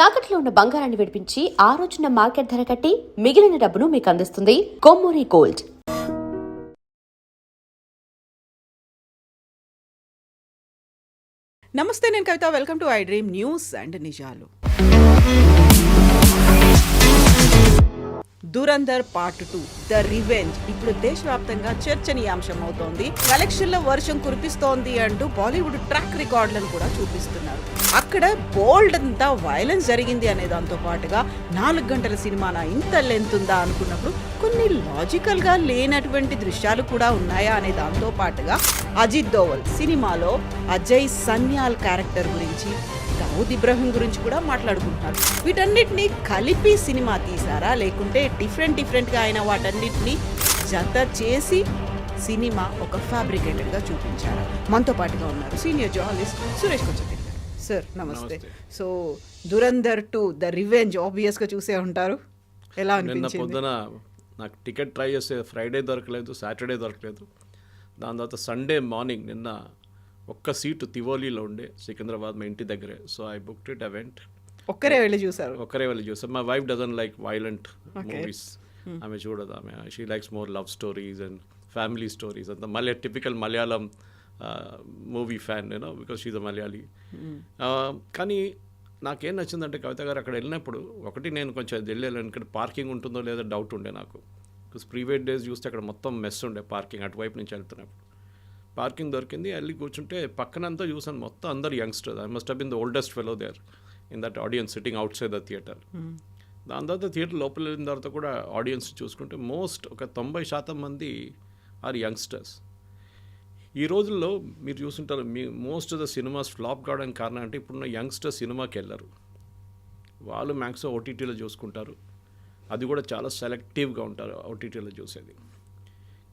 తాకట్లో ఉన్న బంగారాన్ని విడిపించి ఆ రోజున మార్కెట్ ధర కట్టి మిగిలిన డబ్బును మీకు అందిస్తుంది కొమ్మూరి గోల్డ్. నమస్తే, నేను Kavitha. Welcome to I dream news and నిజాలు. దురంధర్ పార్ట్ 2 ద రివెంజ్ ఇప్పుడు దేశవ్యాప్తంగా చర్చనీయాంశం అవుతోంది. కలెక్షన్ల వర్షం కురిపిస్తోంది అంటూ బాలీవుడ్ ట్రాక్ రికార్డులను కూడా చూపిస్తున్నారు. అక్కడ బోల్డ్ అంతా వైలెన్స్ జరిగింది అనే దాంతో పాటుగా 4 గంటల సినిమానా ఇంత లెంత్ ఉందా అనుకున్నప్పుడు కొన్ని లాజికల్ గా లేనటువంటి దృశ్యాలు కూడా ఉన్నాయా అనే దాంతో పాటుగా అజిత్ దోవల్ సినిమాలో అజయ్ సన్యాల్ క్యారెక్టర్ గురించి, దావుద్ ఇబ్రహీం గురించి కూడా మాట్లాడుకుంటున్నారు. వీటన్నిటిని కలిపి సినిమా తీసారా, లేకుంటే డిఫరెంట్గా అయిన వాటన్నిటిని జత చేసి సినిమా ఒక ఫ్యాబ్రికేటెడ్గా చూపించారా? మనతో పాటుగా ఉన్నారు సీనియర్ జర్నలిస్ట్ సురేష్ కొంచెం. సార్ నమస్తే. సో దురంధర్ 2 ద రివెంజ్ ఆబ్వియస్గా చూసే ఉంటారు. ఎలా అనిపించింది? పొద్దున నాకు టికెట్ ట్రై చేస్తే ఫ్రైడే దొరకలేదు, సాటర్డే దొరకలేదు. దాని తర్వాత సండే మార్నింగ్ నిన్న ఒక్క సీటు తివోలీలో ఉండే, సికింద్రాబాద్ మా ఇంటి దగ్గరే. So I booked it. I went. ఒక్కరే వెళ్ళి చూసారు? ఒక్కరే వెళ్ళి చూసారు. My wife doesn't like violent movies. ఆమె చూడదు. ఆమె she likes more love stories and family stories. అంత మళ్ళీ టిపికల్ మలయాళం మూవీ ఫ్యాన్ నేను, బికాస్ షీజ్ అ మలయాళీ. కానీ నాకేం నచ్చిందంటే కవిత గారు, అక్కడ వెళ్ళినప్పుడు ఒకటి నేను కొంచెం వెళ్ళాను, ఇక్కడ పార్కింగ్ ఉంటుందో లేదో డౌట్ ఉండే నాకు. బికాస్ ప్రీవియస్ డేస్ చూస్తే అక్కడ మొత్తం మెస్ ఉండే పార్కింగ్, అటువైపు నుంచి వెళ్తున్నప్పుడు పార్కింగ్ దొరికింది. వెళ్ళి కూర్చుంటే పక్కనంతా చూసాను మొత్తం అందరు youngsters. I must have been the oldest fellow there in that audience sitting outside the theatre. దాని తర్వాత థియేటర్ లోపల వెళ్ళిన తర్వాత కూడా ఆడియన్స్ చూసుకుంటే మోస్ట్ ఒక 90% మంది ఆర్ యంగ్స్టర్స్. ఈ రోజుల్లో మీరు చూస్తుంటారు, మీ most of the cinemas flop కావడానికి కారణం అంటే ఇప్పుడున్న యంగ్స్టర్స్ సినిమాకి వెళ్ళరు. వాళ్ళు మ్యాక్సిమం ఓటీటీలో చూసుకుంటారు. అది కూడా చాలా సెలెక్టివ్గా ఉంటారు ఓటీటీలో చూసేది.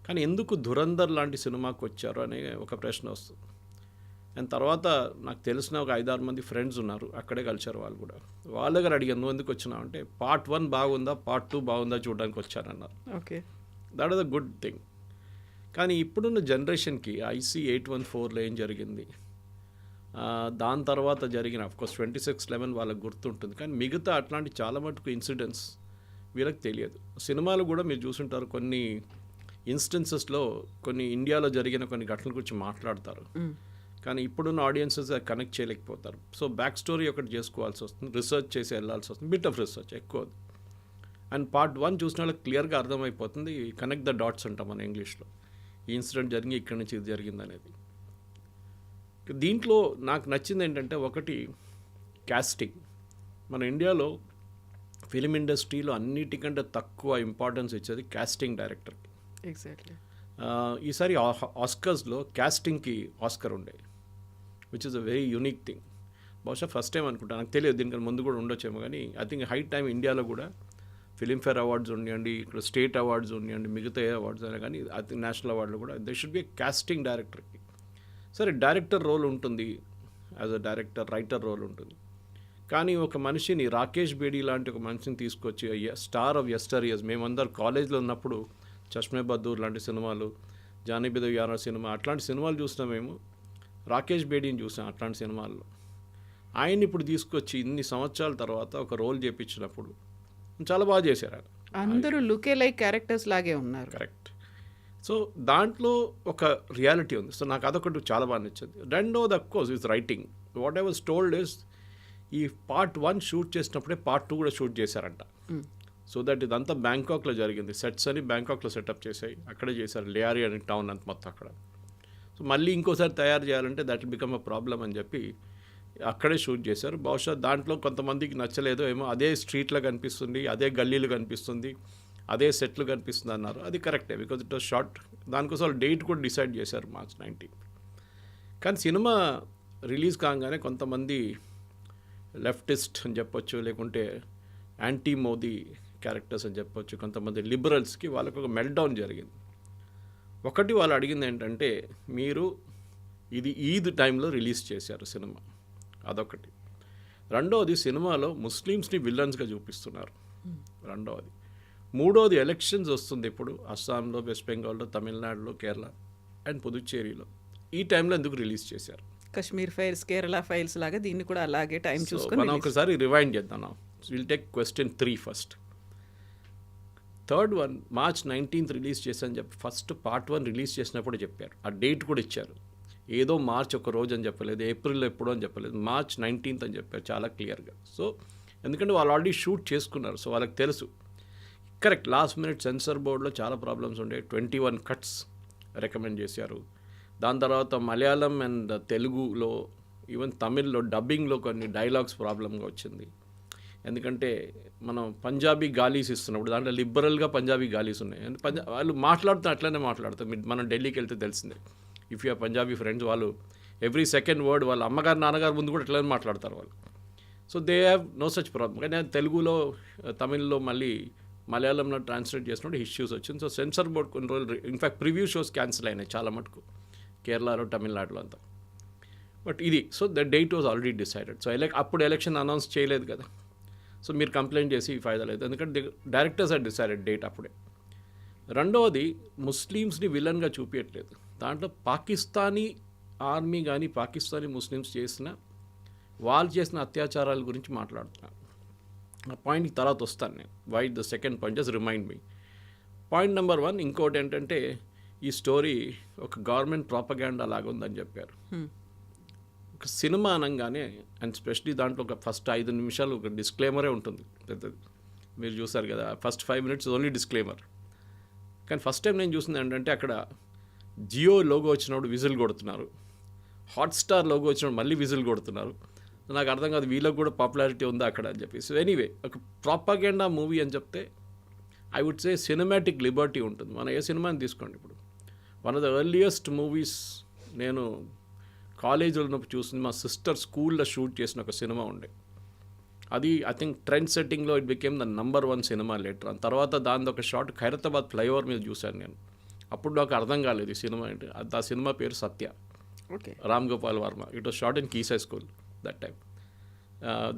కానీ ఎందుకు ధురంధర్ లాంటి సినిమాకి వచ్చారు అనే ఒక ప్రశ్న వస్తుంది. అండ్ తర్వాత నాకు తెలిసిన ఒక 5-6 మంది ఫ్రెండ్స్ ఉన్నారు, అక్కడే కలిసారు. వాళ్ళు కూడా వాళ్ళ దగ్గర అడిగాను, నువ్వు ఎందుకు వచ్చినావు అంటే, పార్ట్ 1 బాగుందా, పార్ట్ 2 బాగుందా చూడడానికి వచ్చానన్నారు. Okay, that is a good thing. కానీ ఇప్పుడున్న జనరేషన్కి IC 814లో ఏం జరిగింది, దాని తర్వాత జరిగిన అఫ్కోర్స్ 26/11 వాళ్ళకి గుర్తుంటుంది. కానీ మిగతా అట్లాంటి చాలా మటుకు ఇన్సిడెంట్స్ వీళ్ళకి తెలియదు. సినిమాలు కూడా మీరు చూసుంటారు, కొన్ని ఇన్స్టెన్సెస్లో కొన్ని ఇండియాలో జరిగిన కొన్ని ఘటనల గురించి మాట్లాడతారు, కానీ ఇప్పుడున్న ఆడియన్సెస్ కనెక్ట్ చేయలేకపోతారు. సో బ్యాక్ స్టోరీ ఒకటి చేసుకోవాల్సి వస్తుంది, రీసెర్చ్ చేసి వెళ్ళాల్సి వస్తుంది, బిట్ ఆఫ్ రీసెర్చ్ ఎక్కువ. అండ్ పార్ట్ 1 చూసిన వాళ్ళకి క్లియర్గా అర్థమైపోతుంది, కనెక్ట్ ద డాట్స్ అంటాం మన ఇంగ్లీష్లో. ఈ ఇన్సిడెంట్ జరిగి ఇక్కడి నుంచి ఇది జరిగింది అనేది. దీంట్లో నాకు నచ్చింది ఏంటంటే, ఒకటి కాస్టింగ్. మన ఇండియాలో ఫిలిం ఇండస్ట్రీలో అన్నిటికంటే తక్కువ ఇంపార్టెన్స్ ఇచ్చేది కాస్టింగ్ డైరెక్టర్కి. ఎగ్జాక్ట్లీ. ఈసారి ఆస్కర్స్లో కాస్టింగ్కి ఆస్కర్ ఉండే, which is a very unique thing. బహుశా ఫస్ట్ టైం అనుకుంటా, నాకు తెలియదు, దీనికన్నా ముందు కూడా ఉండొచ్చేమో. కానీ ఐ థింక్ హై టైం ఇండియాలో కూడా ఫిలింఫేర్ అవార్డ్స్ ఉండండి, ఇక్కడ స్టేట్ అవార్డ్స్ ఉండండి, మిగతా ఏ అవార్డ్స్ అయినా కానీ ఐ థింక్ నేషనల్ అవార్డులు కూడా దే షుడ్ బి కాస్టింగ్ డైరెక్టర్కి. సరే, డైరెక్టర్ రోల్ ఉంటుంది, as a director writer role ఉంటుంది. కానీ ఒక మనిషిని, రాకేష్ బేడీ లాంటి ఒక మనిషిని తీసుకొచ్చి, స్టార్ ఆఫ్ యెస్టర్ ఇయర్స్, మేమందరం కాలేజ్లో ఉన్నప్పుడు చష్మే బద్దూర్ లాంటి సినిమాలు, జానీ బి యారా సినిమా, అట్లాంటి సినిమాలు చూసినాం మేము. రాకేష్ బేడీని చూసాం అట్లాంటి సినిమాల్లో. ఆయన ఇప్పుడు తీసుకొచ్చి ఇన్ని సంవత్సరాల తర్వాత ఒక రోల్ చేయించినప్పుడు చాలా బాగా చేశారు ఆయన. అందరూ లుకే లైక్ క్యారెక్టర్స్ లాగే ఉన్నారు. కరెక్ట్. సో దాంట్లో ఒక రియాలిటీ ఉంది. సో నాకు అదొకటి చాలా బాగా నచ్చింది. రెండోది of course is writing. What I was told is, ఈ పార్ట్ 1 షూట్ చేసినప్పుడే పార్ట్ 2 కూడా షూట్ చేశారంట. సో దట్ ఇదంతా బ్యాంకాక్లో జరిగింది. సెట్స్ అని బ్యాంకాక్లో సెటప్ చేసాయి, అక్కడే చేశారు. లేఆరి అనే టౌన్ అంత మొత్తం అక్కడ. సో మళ్ళీ ఇంకోసారి తయారు చేయాలంటే that will become a problem అని చెప్పి అక్కడే షూట్ చేశారు. బహుశా దాంట్లో కొంతమందికి నచ్చలేదో ఏమో, అదే స్ట్రీట్లో కనిపిస్తుంది, అదే గల్లీలు కనిపిస్తుంది, అదే సెట్లు కనిపిస్తుంది అన్నారు. అది కరెక్టే, బికాజ్ ఇట్ వాస్ షార్ట్. దానికోసం వాళ్ళు డేట్ కూడా డిసైడ్ చేశారు, March 19. కానీ సినిమా రిలీజ్ కాగానే కొంతమంది లెఫ్టిస్ట్ అని చెప్పొచ్చు, లేకుంటే యాంటీ మోదీ క్యారెక్టర్స్ అని చెప్పొచ్చు, కొంతమంది లిబరల్స్కి వాళ్ళకు ఒక మెల్ట్డౌన్ జరిగింది. ఒకటి వాళ్ళు అడిగింది ఏంటంటే, మీరు ఇది ఈద్ టైంలో రిలీజ్ చేశారు సినిమా, అదొకటి. రెండవది, సినిమాలో ముస్లిమ్స్ని విలన్స్గా చూపిస్తున్నారు, రెండవది. మూడవది, ఎలక్షన్స్ వస్తుంది ఇప్పుడు అస్సాంలో, వెస్ట్ బెంగాల్లో, తమిళనాడులో, కేరళ అండ్ పుదుచ్చేరిలో. ఈ టైంలో ఎందుకు రిలీజ్ చేశారు? కశ్మీర్ ఫైల్స్, కేరళ ఫైల్స్ లాగా దీన్ని కూడా అలాగే టైం చూసుకొని మనం ఒకసారి రివైండ్ చేద్దాం. Will take question 3 first. Third one March 19th release చేశాను చెప్పి ఫస్ట్ పార్ట్ 1 రిలీజ్ చేసినప్పుడు చెప్పారు. ఆ డేట్ కూడా ఇచ్చారు. ఏదో మార్చ్ ఒక రోజు అని చెప్పలేదు, ఏప్రిల్ ఎప్పుడో అని చెప్పలేదు, March 19th అని చెప్పారు చాలా క్లియర్గా. సో ఎందుకంటే వాళ్ళు ఆల్రెడీ షూట్ చేసుకున్నారు, సో వాళ్ళకి తెలుసు. కరెక్ట్, లాస్ట్ మినిట్ సెన్సార్ బోర్డులో చాలా ప్రాబ్లమ్స్ ఉండే, 21 కట్స్ రికమెండ్ చేశారు. దాని తర్వాత మలయాళం అండ్ తెలుగులో ఈవెన్ తమిళ్లో డబ్బింగ్లో కొన్ని డైలాగ్స్ ప్రాబ్లంగా వచ్చింది. ఎందుకంటే మనం పంజాబీ గాలీస్ ఇస్తున్నప్పుడు దాంట్లో లిబరల్గా పంజాబీ గాలీస్ ఉన్నాయి. వాళ్ళు మాట్లాడుతూ అట్లనే మాట్లాడతారు. మనం ఢిల్లీకి వెళ్తే తెలిసిందే, if you are Punjabi friends, వాళ్ళు ఎవ్రీ సెకండ్ వర్డ్ వాళ్ళ అమ్మగారు నాన్నగారు ముందు కూడా అట్లనే మాట్లాడతారు వాళ్ళు. So they have no such problem. కానీ తెలుగులో తమిళ్లో మళ్ళీ మలయాళంలో ట్రాన్స్లేట్ చేసినప్పుడు ఇష్యూస్ వచ్చింది. సో సెన్సార్ బోర్డ్ కొన్ని రోజులు ఇన్ఫ్యాక్ట్ ప్రివ్యూ షోస్ క్యాన్సిల్ అయినాయి చాలా మటుకు కేరళలో, తమిళనాడులో అంతా. బట్ ఇది so the date was already decided. So అప్పుడు ఎలక్షన్ అనౌన్స్ చేయలేదు కదా, సో మీరు కంప్లైంట్ చేసి ఫైదా లేదు, ఎందుకంటే డైరెక్టర్స్ ఆర్ డిసైడెడ్ డేట్ అప్పుడే. రెండవది ముస్లిమ్స్ని విలన్గా చూపించట్లేదు, దాంట్లో పాకిస్తానీ ఆర్మీ కానీ పాకిస్తానీ ముస్లిమ్స్ వాళ్ళు చేసిన అత్యాచారాల గురించి మాట్లాడుతున్నాను. ఆ పాయింట్కి తర్వాత వస్తాను నేను. Why the second point just remind me. Point number 1 ఇంకోటి ఏంటంటే ఈ స్టోరీ ఒక గవర్నమెంట్ ప్రాపగాండా లాగా ఉందని చెప్పారు. ఒక సినిమా అనగానే అండ్ స్పెషలీ దాంట్లో ఒక ఫస్ట్ 5 నిమిషాలు ఒక డిస్క్లైమరే ఉంటుంది పెద్దది. మీరు చూసారు కదా, ఫస్ట్ 5 minutes ఓన్లీ డిస్క్లైమర్. కానీ ఫస్ట్ టైం నేను చూసింది ఏంటంటే అక్కడ జియో లోగో వచ్చినప్పుడు విజిల్ కొడుతున్నారు, హాట్స్టార్ లోగో వచ్చినప్పుడు మళ్ళీ విజిల్ కొడుతున్నారు. నాకు అర్థం కాదు వీళ్ళకి కూడా పాపులారిటీ ఉందా అక్కడ అని చెప్పి. సో ఎనీవే ఒక ప్రాపగాండా మూవీ అని చెప్తే I would say cinematic liberty ఉంటుంది. మనం ఏ సినిమాని తీసుకోండి, ఇప్పుడు one of the earliest movies నేను కాలేజీలో ఉన్నప్పుడు చూసింది, మా సిస్టర్ స్కూల్లో షూట్ చేసిన ఒక సినిమా ఉండే. అది ఐ థింక్ ట్రెండ్ సెట్టింగ్లో ఇట్ బికేమ్ ద నంబర్ 1 సినిమా లేటర్. తర్వాత దాని ఒక షార్ట్ ఖైరతాబాద్ ఫ్లైఓవర్ మీద చూశాను నేను. అప్పుడు నాకు అర్థం కాలేదు ఈ సినిమా ఏంటి. ఆ సినిమా పేరు Satya, okay, Ram Gopal Varma. It was short in కీసై స్కూల్ దట్ టైం.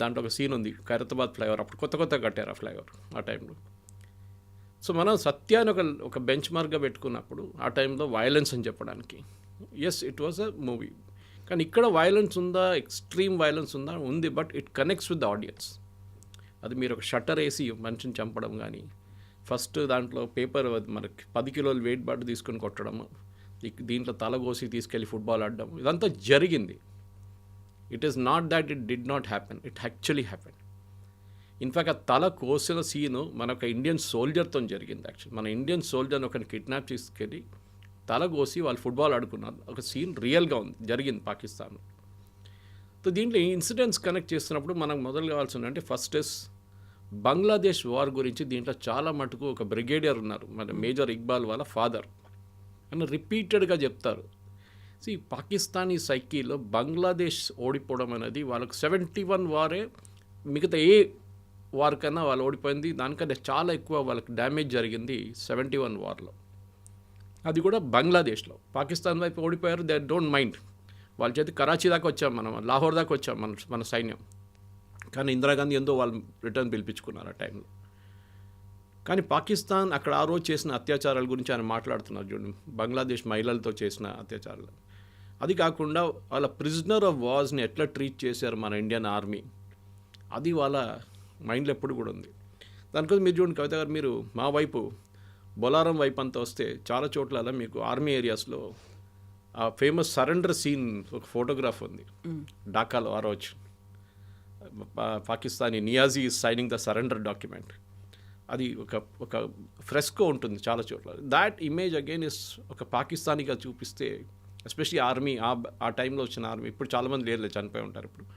దాంట్లో ఒక సీన్ ఉంది, ఖైరతాబాద్ ఫ్లైఓవర్. అప్పుడు కొత్త కట్టారు ఆ ఫ్లైఓవర్ ఆ టైంలో. సో మనం సత్యాన్ని ఒక బెంచ్ మార్క్గా పెట్టుకున్నప్పుడు ఆ టైంలో వైలెన్స్ అని చెప్పడానికి, yes it was a movie. కానీ ఇక్కడ వైలెన్స్ ఉందా, ఎక్స్ట్రీమ్ వైలెన్స్ ఉందా, ఉంది. But it connects with the audience. అది మీరు ఒక షట్టర్ వేసి మనిషిని చంపడం కానీ, ఫస్ట్ దాంట్లో పేపర్ మనకి 10 కిలోలు వెయిట్ బాట్ తీసుకొని కొట్టడం, దీంట్లో తల కోసి తీసుకెళ్ళి ఫుట్బాల్ ఆడడం, ఇదంతా జరిగింది. It is not that it did not happen, it actually happen. In fact ఆ తల కోసిన సీను మన ఒక ఇండియన్ సోల్జర్తో జరిగింది. యాక్చువల్లీ మన ఇండియన్ సోల్జర్ని ఒకరిని కిడ్నాప్ తీసుకెళ్ళి తల కోసి వాళ్ళు ఫుట్బాల్ ఆడుకున్నారు. ఒక సీన్ రియల్గా ఉంది, జరిగింది పాకిస్తాన్లో. సో దీంట్లో ఈ ఇన్సిడెంట్స్ కనెక్ట్ చేస్తున్నప్పుడు మనకు మొదలు కావాల్సింది అంటే ఫస్ట్ ఇస్ బంగ్లాదేశ్ వార్ గురించి. దీంట్లో చాలా మటుకు ఒక బ్రిగేడియర్ ఉన్నారు, మన మేజర్ ఇక్బాల్ వాళ్ళ ఫాదర్, అని రిపీటెడ్గా చెప్తారు. సో ఈ పాకిస్తానీ సైకీలో బంగ్లాదేశ్ ఓడిపోవడం అనేది వాళ్ళకు 71 వారే మిగతా ఏ వార్ కన్నా వాళ్ళు ఓడిపోయింది, దానికన్నా చాలా ఎక్కువ వాళ్ళకి డ్యామేజ్ జరిగింది 71 వార్లో. అది కూడా బంగ్లాదేశ్లో. పాకిస్తాన్ వైపు ఓడిపోయారు, దే డోంట్ మైండ్. వాళ్ళ చేతి కరాచీ దాకా వచ్చాం, మనం లాహోర్ దాకా వచ్చాం మన సైన్యం. కానీ ఇందిరాగాంధీ ఎంతో వాళ్ళు రిటర్న్ పిలిపించుకున్నారు ఆ టైంలో. కానీ పాకిస్తాన్ అక్కడ ఆ రోజు చేసిన అత్యాచారాల గురించి ఆయన మాట్లాడుతున్నారు చూడండి, బంగ్లాదేశ్ మహిళలతో చేసిన అత్యాచారాలు. అది కాకుండా వాళ్ళ ప్రిజనర్ ఆఫ్ వార్స్ని ఎట్లా ట్రీట్ చేశారు మన ఇండియన్ ఆర్మీ, అది వాళ్ళ మైండ్లో ఎప్పుడు కూడా ఉంది. దానికోసం మీరు చూడండి కవిత గారు, మీరు మా వైపు బొలారం వైపు అంతా వస్తే చాలా చోట్ల మీకు ఆర్మీ ఏరియాస్లో ఆ ఫేమస్ సరెండర్ సీన్ ఒక ఫోటోగ్రాఫ్ ఉంది ఢాకాలో. ఆ రోజు Pakistani Niazi signing the surrender document, అది ఒక ఫ్రెస్కో ఉంటుంది చాలా చోట్ల. దాట్ ఇమేజ్ అగైన్ ఇస్ ఒక పాకిస్తానీగా చూపిస్తే, ఎస్పెషలీ ఆర్మీ ఆ టైంలో వచ్చిన ఆర్మీ, ఇప్పుడు చాలామంది లేరు, చనిపోయి ఉంటారు ఇప్పుడు,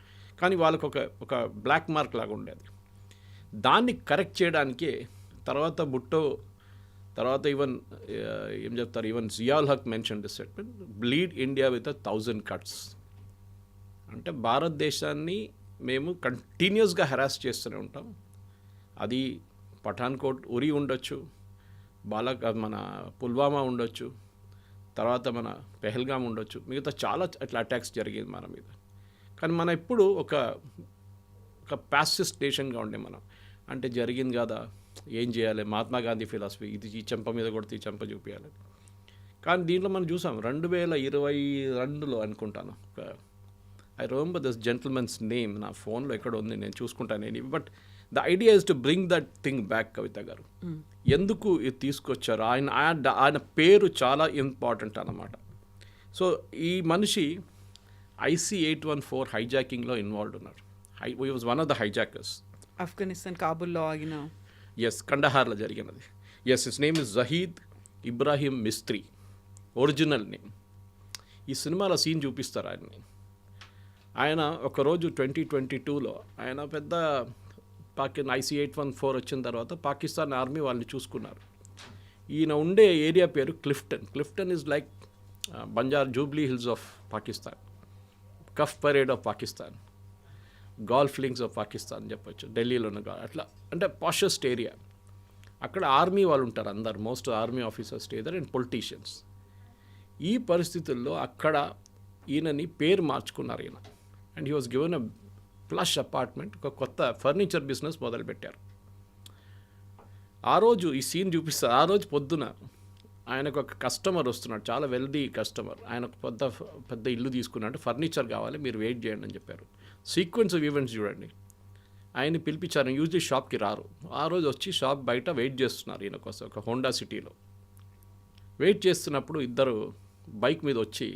కానీ వాళ్ళకు ఒక బ్లాక్ మార్క్ లాగా ఉండేది. దాన్ని కరెక్ట్ చేయడానికే తర్వాత భుట్టో, తర్వాత ఈవెన్ ఏం చెప్తారు, even Zia ul Haq mention this statement, bleed India with 1000 cuts. అంటే భారతదేశాన్ని మేము కంటిన్యూస్గా హెరాస్ చేస్తూనే ఉంటాం. అది పఠాన్కోట్ ఉరి ఉండొచ్చు, మన పుల్వామా ఉండొచ్చు, తర్వాత మన పెహల్గాం ఉండొచ్చు, మిగతా చాలా అట్లా అటాక్స్ జరిగింది మన మీద. కానీ మనం ఎప్పుడు ఒక ప్యాసిస్ట్ నేషన్గా ఉండే మనం, అంటే జరిగింది కదా ఏం చేయాలి, మహాత్మా గాంధీ ఫిలాసఫీ, ఇది ఈ చెంప మీద కొడితే ఈ చెంప చూపించాలి. కానీ దీంట్లో మనం చూసాం 2022లో అనుకుంటాను, I remember this gentlemen's name నా ఫోన్లో ఎక్కడ ఉంది, నేను చూసుకుంటాను నేను. But the idea is to bring that thing back. Kavitha garu ఎందుకు ఇది తీసుకొచ్చారు, ఆయన పేరు చాలా ఇంపార్టెంట్ అన్నమాట. సో ఈ మనిషి IC-814 హైజాకింగ్లో ఇన్వాల్వ్ ఉన్నారు. He was one of the hijackers. Afghanistan కాబుల్లో ఆగిన ఎస్, కండహార్లో జరిగినది. Yes, his name is Zahid Ibrahim Mistry, original name. ఈ సినిమాలో సీన్ చూపిస్తారు ఆయన్ని. ఆయన ఒకరోజు 2022లో ఆయన పెద్ద IC-814 వచ్చిన తర్వాత పాకిస్తాన్ ఆర్మీ వాళ్ళని చూసుకున్నారు. ఈయన ఉండే ఏరియా పేరు Clifton. Clifton is like Jubilee Hills of Pakistan, Cuff Parade of Pakistan, Golf Links of Pakistan చెప్పొచ్చు, ఢిల్లీలో ఉన్న అట్లా అంటే పాషెస్ట్ ఏరియా. అక్కడ ఆర్మీ వాళ్ళు ఉంటారు అందరు, most army officers stay there and politicians. ఈ పరిస్థితుల్లో అక్కడ ఈయనని పేరు మార్చుకున్నారు ఈయన. And he was given a plush apartment, ఒక కొత్త ఫర్నిచర్ బిజినెస్ మొదలుపెట్టారు. ఆ రోజు ఈ సీన్ చూపిస్తారు. ఆ రోజు పొద్దున ఆయనకు ఒక కస్టమర్ వస్తున్నాడు, చాలా వెల్దీ కస్టమర్. ఆయన పెద్ద ఇల్లు తీసుకున్నాడు, ఫర్నిచర్ కావాలి, మీరు వెయిట్ చేయండి అని చెప్పారు. సీక్వెన్స్ ఆఫ్ ఈవెంట్స్ చూడండి. ఆయన్ని పిలిపించారు. యూజువల్లీ షాప్కి రారు. ఆ రోజు వచ్చి షాప్ బయట వెయిట్ చేస్తున్నారు ఈయన కోసం, ఒక హోండా సిటీలో వెయిట్ చేస్తున్నప్పుడు ఇద్దరు బైక్ మీద వచ్చి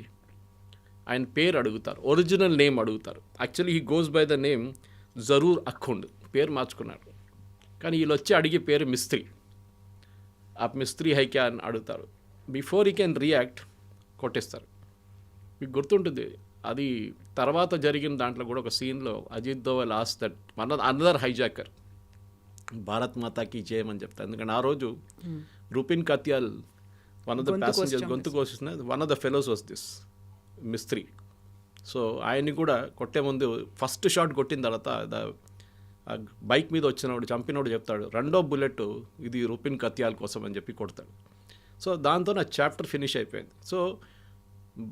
ఆయన పేరు అడుగుతారు, ఒరిజినల్ నేమ్ అడుగుతారు. Actually he goes by the name Zaroor Akhund, పేరు మార్చుకున్నాడు. కానీ వీళ్ళు వచ్చి అడిగే పేరు మిస్త్రీ. ఆ మిస్త్రీ హైక్యా అని అడుగుతారు. బిఫోర్ హీ కెన్ రియాక్ట్ కొట్టేస్తారు. మీకు గుర్తుంటుంది అది తర్వాత జరిగిన దాంట్లో కూడా ఒక సీన్లో Ajit Doval ask that another hijacker Bharat మాతాకి జయం అని చెప్తారు. ఎందుకంటే ఆ రోజు Rupin Katyal one of the passengers గొంతు కోసిన one of the fellows was this Mistry. So ఆయన్ని కూడా కొట్టే ముందు ఫస్ట్ షాట్ కొట్టిన తర్వాత బైక్ మీద వచ్చినవాడు చంపినోడు చెప్తాడు, రెండో బుల్లెట్ ఇది రూపిన్ కత్యాల్ కోసం అని చెప్పి కొడతాడు. సో దాంతో నా చాప్టర్ ఫినిష్ అయిపోయింది. సో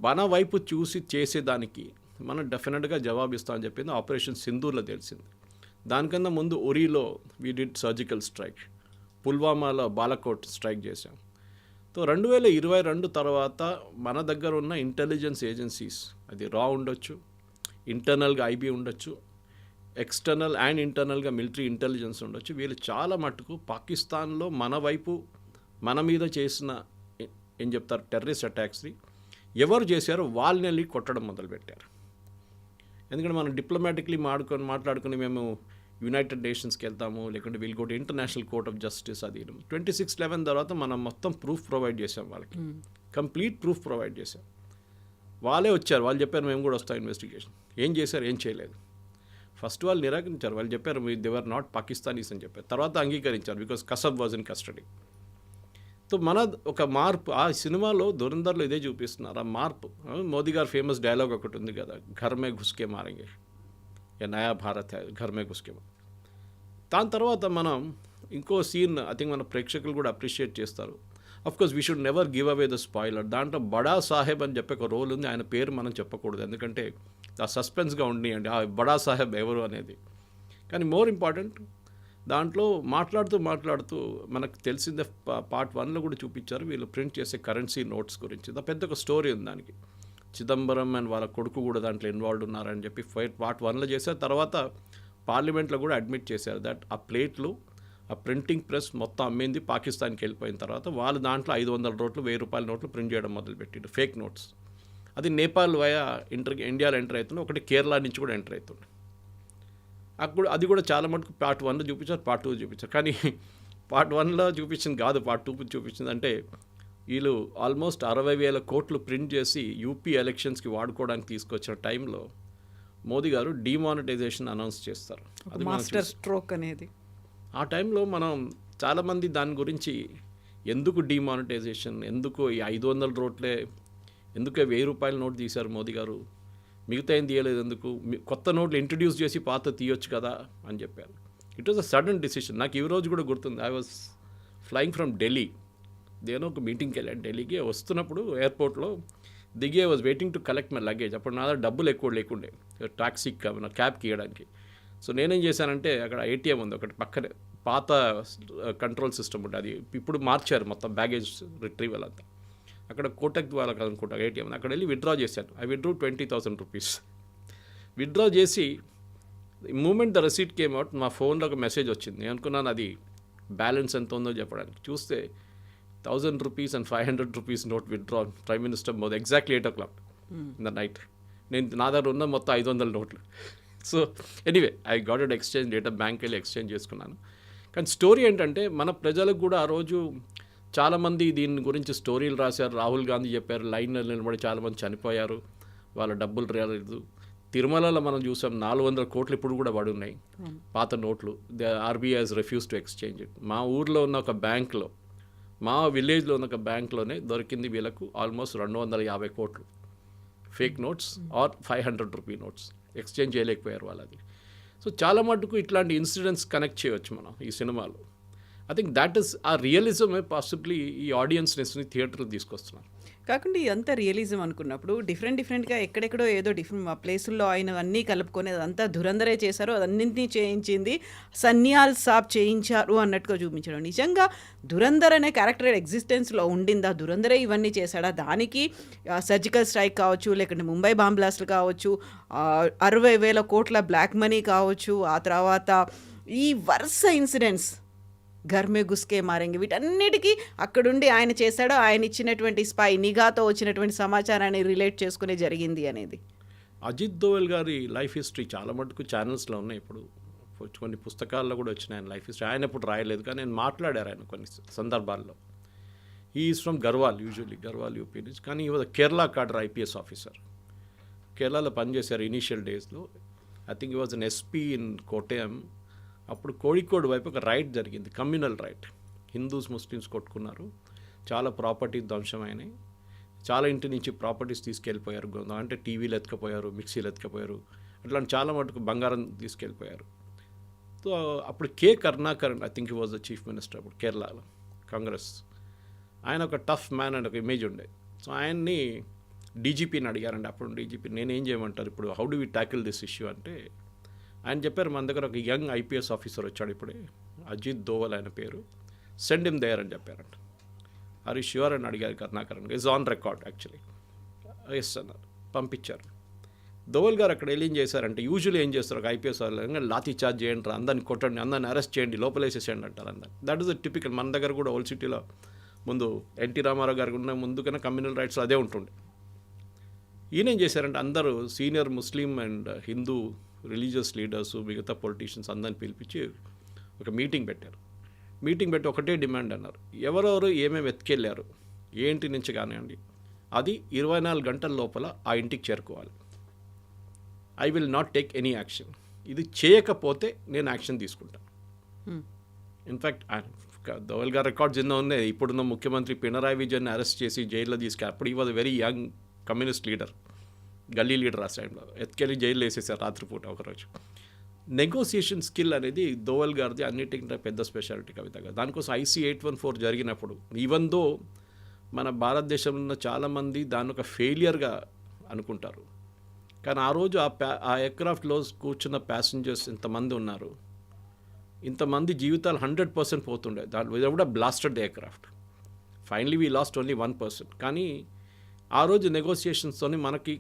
మన వైపు చూసి చేసేదానికి మనం డెఫినెట్గా జవాబిస్తామని చెప్పింది ఆపరేషన్ సింధూర్లో తెలిసింది. దానికన్నా ముందు ఉరీలో వీ డిడ్ సర్జికల్ స్ట్రైక్, పుల్వామాలో బాలకోట్ స్ట్రైక్ చేశాం. సో 2022 తర్వాత మన దగ్గర ఉన్న ఇంటెలిజెన్స్ ఏజెన్సీస్, అది రా ఉండొచ్చు, ఇంటర్నల్గా IB ఉండొచ్చు, ఎక్స్టర్నల్ అండ్ ఇంటర్నల్గా మిలిటరీ ఇంటెలిజెన్స్ ఉండొచ్చు. వీళ్ళు చాలా మట్టుకు పాకిస్తాన్లో మన వైపు మన మీద చేసిన ఏం చెప్తారు టెర్రరిస్ట్ అటాక్స్ని ఎవరు చేశారో వాళ్ళని వెళ్ళి కొట్టడం మొదలుపెట్టారు. ఎందుకంటే మనం డిప్లొమాటిక్లీ మాట్లాడుకుని మేము యునైటెడ్ నేషన్స్కి వెళ్తాము, లేకుంటే we'll go to international court of justice. అది 26/11 తర్వాత మనం మొత్తం ప్రూఫ్ ప్రొవైడ్ చేసాం వాళ్ళకి, కంప్లీట్ ప్రూఫ్ ప్రొవైడ్ చేసాం. వాళ్ళే వచ్చారు, వాళ్ళు చెప్పారు మేము కూడా వస్తాం ఇన్వెస్టిగేషన్. ఏం చేశారు, ఏం చేయలేదు. ఫస్ట్ వాళ్ళు నిరాకరించారు. వాళ్ళు చెప్పారు దే వర్ నాట్ పాకిస్తానీస్ అని చెప్పారు. తర్వాత అంగీకరించారు because Kasab was in custody. So మన ఒక మార్పు ఆ సినిమాలో దురందర్లో ఇదే చూపిస్తున్నారు. ఆ మార్పు మోదీ గారు ఫేమస్ డైలాగ్ ఒకటి ఉంది కదా, ఘర్ మే ఘుస్కే మారేంగే, ఏ నయా భారత్ హై ఘర్ మే ఘుస్కే. దాని తర్వాత మనం ఇంకో సీన్ ఐ థింక్ మన ప్రేక్షకులు కూడా అప్రిషియేట్ చేస్తారు. Of course we should never give away the spoiler. దాంట్లో బడా సాహెబ్ అని చెప్పే ఒక రోల్ ఉంది. ఆయన పేరు మనం చెప్పకూడదు, ఎందుకంటే ఆ సస్పెన్స్గా ఉండియండి ఆ బడా సాహెబ్ ఎవరు అనేది. కానీ మోర్ ఇంపార్టెంట్ దాంట్లో మాట్లాడుతూ మనకు తెలిసిందే పార్ట్ 1లో కూడా చూపించారు వీళ్ళు ప్రింట్ చేసే కరెన్సీ నోట్స్ గురించి. పెద్ద ఒక స్టోరీ ఉంది దానికి. చిదంబరం అండ్ వాళ్ళ కొడుకు కూడా దాంట్లో ఇన్వాల్వ్ ఉన్నారని చెప్పి పార్ట్ 1లో చేశారు. తర్వాత పార్లమెంట్లో కూడా అడ్మిట్ చేశారు దట్ ఆ ప్లేట్లు ఆ ప్రింటింగ్ ప్రెస్ మొత్తం అమ్మింది పాకిస్తాన్కి వెళ్ళిపోయిన తర్వాత వాళ్ళు దాంట్లో 500 నోట్లు 1000 రూపాయల నోట్లు ప్రింట్ చేయడం మొదలుపెట్టిండు, ఫేక్ నోట్స్. అది నేపాల్ వయా ఇండియాలో ఎంటర్ అవుతుంది, ఒకటి కేరళ నుంచి కూడా ఎంటర్ అవుతుంది. అప్పుడు అది కూడా చాలా మటుకు పార్ట్ 1లో చూపించారు, పార్ట్ 2 చూపించారు. కానీ పార్ట్ 1లో చూపించింది కాదు, పార్ట్ 2 చూపించింది. అంటే వీళ్ళు ఆల్మోస్ట్ 60,000 కోట్లు ప్రింట్ చేసి యూపీ ఎలక్షన్స్కి వాడుకోవడానికి తీసుకొచ్చిన టైంలో మోదీ గారు డిమానిటైజేషన్ అనౌన్స్ చేస్తారు. అది మాస్టర్ స్ట్రోక్ అనేది. ఆ టైంలో మనం చాలామంది దాని గురించి ఎందుకు డిమానిటైజేషన్, ఎందుకు ఈ 500 నోట్లే, ఎందుకు 1000 రూపాయల నోట్ తీశారు మోదీ గారు, మిగతా ఏం తీయలేదు ఎందుకు, కొత్త నోట్లు ఇంట్రడ్యూస్ చేసి పాత తీయొచ్చు కదా అని చెప్పారు. It was a sudden decision. నాకు ఈ రోజు కూడా గుర్తుంది. I was flying from Delhi, దేనో ఒక మీటింగ్కి వెళ్ళాను ఢిల్లీకి. వస్తున్నప్పుడు ఎయిర్పోర్ట్లో దిగి I was waiting to collect my luggage. అప్పుడు నా దగ్గర డబ్బులు ఎక్కువ లేకుండే టాక్సీకి క్యాబ్కి ఇవ్వడానికి. సో నేనేం చేశానంటే అక్కడ ATM ఉంది ఒకటి పక్కనే, పాత కంట్రోల్ సిస్టమ్ ఉంటుంది, అది ఇప్పుడు మార్చారు మొత్తం బ్యాగేజ్ రిట్రీవల్ అంతా. అక్కడ కోటక్ వాళ్ళకి అనుకుంటా ATM, అక్కడ వెళ్ళి విత్డ్రా చేశాను. I withdrew 20,000 rupees. విత్డ్రా చేసి moment the receipt came out మా ఫోన్లో ఒక మెసేజ్ వచ్చింది. నేను అనుకున్నాను అది బ్యాలెన్స్ ఎంత ఉందో చెప్పడానికి. చూస్తే 1,000 rupees and 500 rupees note withdrawn prime minister Modi exactly 8 o'clock in the night. నా దగ్గర ఉన్న మొత్తం 500 నోట్లు. So anyway I got it exchange data bank వెళ్ళి ఎక్స్చేంజ్ చేసుకున్నాను. కానీ స్టోరీ ఏంటంటే మన ప్రజలకు కూడా ఆ రోజు చాలామంది దీని గురించి స్టోరీలు రాశారు. రాహుల్ గాంధీ చెప్పారు, లైన్లో నిలబడి చాలామంది చనిపోయారు, వాళ్ళ డబ్బులు రాలేదు. తిరుమలలో మనం చూసాం 400 కోట్లు ఇప్పుడు కూడా పడి ఉన్నాయి పాత నోట్లు. RBI has refused to exchange it. మా ఊర్లో ఉన్న ఒక బ్యాంక్లో, మా విలేజ్లో ఉన్న ఒక బ్యాంక్లోనే దొరికింది వీళ్ళకు ఆల్మోస్ట్ 250 కోట్లు fake notes or 500 rupee notes. Exchange చేయలేకపోయారు వాళ్ళది. సో చాలా మటుకు ఇట్లాంటి ఇన్సిడెంట్స్ కనెక్ట్ చేయవచ్చు మనం ఈ సినిమాలో. ఐ థింక్ దాట్ ఈస్ ఆ రియలిజమే పాసిబ్లీ ఈ ఆడియన్స్ని థియేటర్కి తీసుకొస్తున్నారు. కాకుండా ఇదంతా రియలిజం అనుకున్నప్పుడు డిఫరెంట్గా ఎక్కడెక్కడో ఏదో డిఫరెంట్ ప్లేసుల్లో ఆయన అన్నీ కలుపుకొని అదంతా ధురంధరే చేశారు, అదన్నింటినీ చేయించింది సన్యాల్ సాబ్ చేయించారు అన్నట్టుగా చూపించడం. నిజంగా ధురంధర్ అనే క్యారెక్టర్ ఎగ్జిస్టెన్స్లో ఉండిందా? ధురంధరే ఇవన్నీ చేశాడా? దానికి సర్జికల్ స్ట్రైక్ కావచ్చు, లేకుంటే ముంబై బాంబ్ బ్లాస్ట్లు కావచ్చు, 60,000 కోట్ల బ్లాక్ మనీ కావచ్చు, ఆ తర్వాత ఈ వరుస ఇన్సిడెంట్స్ ఘర్మే గుస్కే మారేంగి, వీటన్నిటికీ అక్కడుండి ఆయన చేశాడో, ఆయన ఇచ్చినటువంటి స్పై నిఘాతో వచ్చినటువంటి సమాచారాన్ని రిలేట్ చేసుకునే జరిగింది అనేది. అజిత్ దోవల్ గారి లైఫ్ హిస్టరీ చాలా మటుకు ఛానల్స్లో ఉన్నాయి. ఇప్పుడు కొన్ని పుస్తకాల్లో కూడా వచ్చినాయి ఆయన లైఫ్ హిస్టరీ. ఆయన ఇప్పుడు రాయలేదు, కానీ నేను మాట్లాడారు ఆయన కొన్ని సందర్భాల్లో. He is from Garhwal, usually Garhwal UP నుంచి. కానీ ఈ was Kerala cadre IPS officer. కేరళలో పనిచేశారు ఇనీషియల్ డేస్లో. ఐ థింక్ ఈ was an SP in Kottayam. అప్పుడు కోడికోడ్ వైపు ఒక రైట్ జరిగింది, కమ్యూనల్ రైట్. హిందూస్ ముస్లిమ్స్ కొట్టుకున్నారు, చాలా ప్రాపర్టీ ధ్వంసమైనాయి, చాలా ఇంటి నుంచి ప్రాపర్టీస్ తీసుకెళ్ళిపోయారు. అంటే టీవీలు ఎత్తుకపోయారు, మిక్సీలు ఎత్తుకపోయారు, అట్లాంటి చాలా మటుకు బంగారం తీసుకెళ్ళిపోయారు. సో అప్పుడు K Karunakaran, I think he was the chief minister అప్పుడు కేరళలో, కాంగ్రెస్. ఆయన ఒక టఫ్ మ్యాన్ అని ఒక ఇమేజ్ ఉండే. సో ఆయన్ని డీజీపీని అడిగారండి. అప్పుడు డీజీపీ నేనేం చేయమంటారు ఇప్పుడు, how do we tackle this issue అంటే ఆయన చెప్పారు, మన దగ్గర ఒక యంగ్ ఐపీఎస్ ఆఫీసర్ వచ్చాడు ఇప్పుడే, అజిత్ దోవల్ ఆయన పేరు, సెండ్ హిమ్ దేర్ అని చెప్పారంట. ఆర్ యు ష్యూర్ అని అడిగారు Karunakaran. Is on record actually. Yes అన్నారు, పంపించారు. దోవల్ గారు అక్కడ వెళ్ళి ఏం చేశారంటే, యూజువల్లీ ఏం చేస్తారు ఒక ఐపీఎస్ వాళ్ళు, లాఠీ చార్జ్ చేయండి, అందరిని కొట్టండి, అందరిని అరెస్ట్ చేయండి, లోపలేసేసేయండి అంటారు అందరు. That is the typical. మన దగ్గర కూడా ఓల్డ్ సిటీలో ముందు ఎన్టీ రామారావు గారికి ఉన్న ముందు కన్నా కమ్యూనల్ రైట్స్ అదే ఉంటుండే. ఈయన ఏం చేశారంటే, అందరూ senior Muslim and Hindu religious leaders, మిగతా పొలిటీషియన్స్ అందరిని పిలిపించి ఒక మీటింగ్ పెట్టారు. మీటింగ్ పెట్టి ఒకటే డిమాండ్ అన్నారు, ఎవరెవరు ఏమేమి ఎత్తుకెళ్ళారు ఏ ఇంటి నుంచి కానివ్వండి, అది 24 గంటల లోపల ఆ ఇంటికి చేరుకోవాలి. I will not take any action. ఇది చేయకపోతే నేను యాక్షన్ తీసుకుంటాను. ఇన్ఫ్యాక్ట్ దోవల్ గారు రికార్డ్స్ ఎన్నో ఉన్నాయి. ఇప్పుడున్న ముఖ్యమంత్రి పినరాయి విజయన్ అరెస్ట్ చేసి జైల్లో తీసుకెళ్ళి, అప్పుడు ఈ was very young communist leader, గల్లీ లీడర్ ఆ టైంలో, ఎత్తుకెళ్ళి జైల్లో వేసేసారు రాత్రిపూట ఒకరోజు. నెగోసియేషన్ స్కిల్ అనేది దోవల్ గారిది అన్నిటికంటే పెద్ద స్పెషాలిటీ కవిత గారు. దానికోసం ఐసీ 814 జరిగినప్పుడు, ఈవెన్ దో మన భారతదేశంలో ఉన్న చాలామంది దాన్ని ఒక ఫెయిలియర్గా అనుకుంటారు, కానీ ఆ రోజు ఆ ఎయిర్క్రాఫ్ట్లో కూర్చున్న ప్యాసింజర్స్ ఇంతమంది ఉన్నారు, ఇంతమంది జీవితాలు 100% పోతుండే. దాని కూడా blasted the aircraft. Finally we last only 1%. కానీ ఆ రోజు నెగోసియేషన్స్తోని మనకి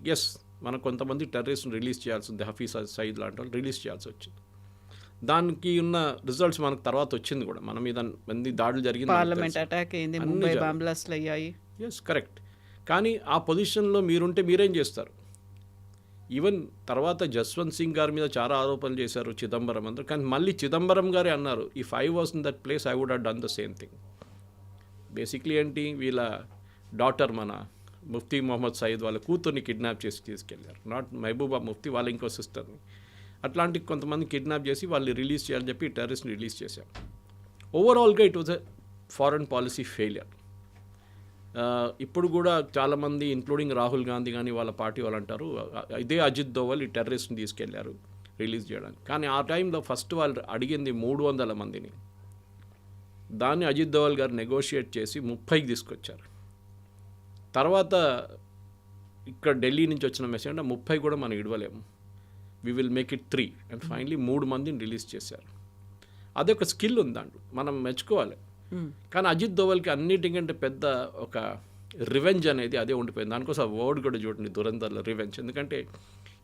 మనకు కొంతమంది టెర్రరిస్ట్ని రిలీజ్ చేయాల్సి ఉంది, హఫీజ్ సయీద్ లాంటి వాళ్ళు రిలీజ్ చేయాల్సి వచ్చింది. దానికి ఉన్న రిజల్ట్స్ మనకు తర్వాత వచ్చింది కూడా, మన మీద మంది దాడులు జరిగింది, పార్లమెంట్ అటాక్ అయింది, ముంబై బాంబ్ బ్లాస్ట్లు అయ్యాయి. Yes correct. కానీ ఆ పొజిషన్లో మీరుంటే మీరేం చేస్తారు? ఈవెన్ తర్వాత జస్వంత్ సింగ్ గారి మీద చాలా ఆరోపణలు చేశారు, చిదంబరం అందరూ. కానీ మళ్ళీ చిదంబరం గారే అన్నారు, if I was in that place I would have done the same thing. Basically ఏంటి, వీళ్ళ డాటర్ మన ముఫ్తీ మొహమ్మద్ సయీద్ వాళ్ళ కూతుర్ని కిడ్నాప్ చేసి తీసుకెళ్లారు. నాట్ మహబూబా ముఫ్తీ, వాళ్ళ ఇంకో సిస్టర్ని. అట్లాంటి కొంతమంది కిడ్నాప్ చేసి వాళ్ళు రిలీజ్ చేయాలని చెప్పి టెర్రరిస్ట్ని రిలీజ్ చేశారు. ఓవరాల్గా it was a foreign policy failure. ఇప్పుడు కూడా చాలామంది ఇంక్లూడింగ్ రాహుల్ గాంధీ కానీ వాళ్ళ పార్టీ వాళ్ళు అంటారు, ఇదే అజిత్ దోవల్ ఈ టెర్రరిస్ట్ని తీసుకెళ్లారు రిలీజ్ చేయడానికి. కానీ ఆ టైంలో ఫస్ట్ వాళ్ళు అడిగింది 300 మందిని. దాన్ని అజిత్ దోవల్ గారు నెగోషియేట్ చేసి 30కి తీసుకొచ్చారు. తర్వాత ఇక్కడ ఢిల్లీ నుంచి వచ్చిన మెసేజ్ అంటే 30 కూడా మనం ఇవ్వలేము, we will make it 3 and finally 3 మందిని రిలీజ్ చేశారు. అదొక స్కిల్ ఉందండి, మనం మెచ్చుకోవాలి. కానీ అజిత్ దోవల్కి అన్నిటికంటే పెద్ద ఒక రివెంజ్ అనేది అదే ఉండిపోయింది. దానికోసం ఆ వర్డ్ కూడా చూడండి, దురంధర్లో రివెంజ్. ఎందుకంటే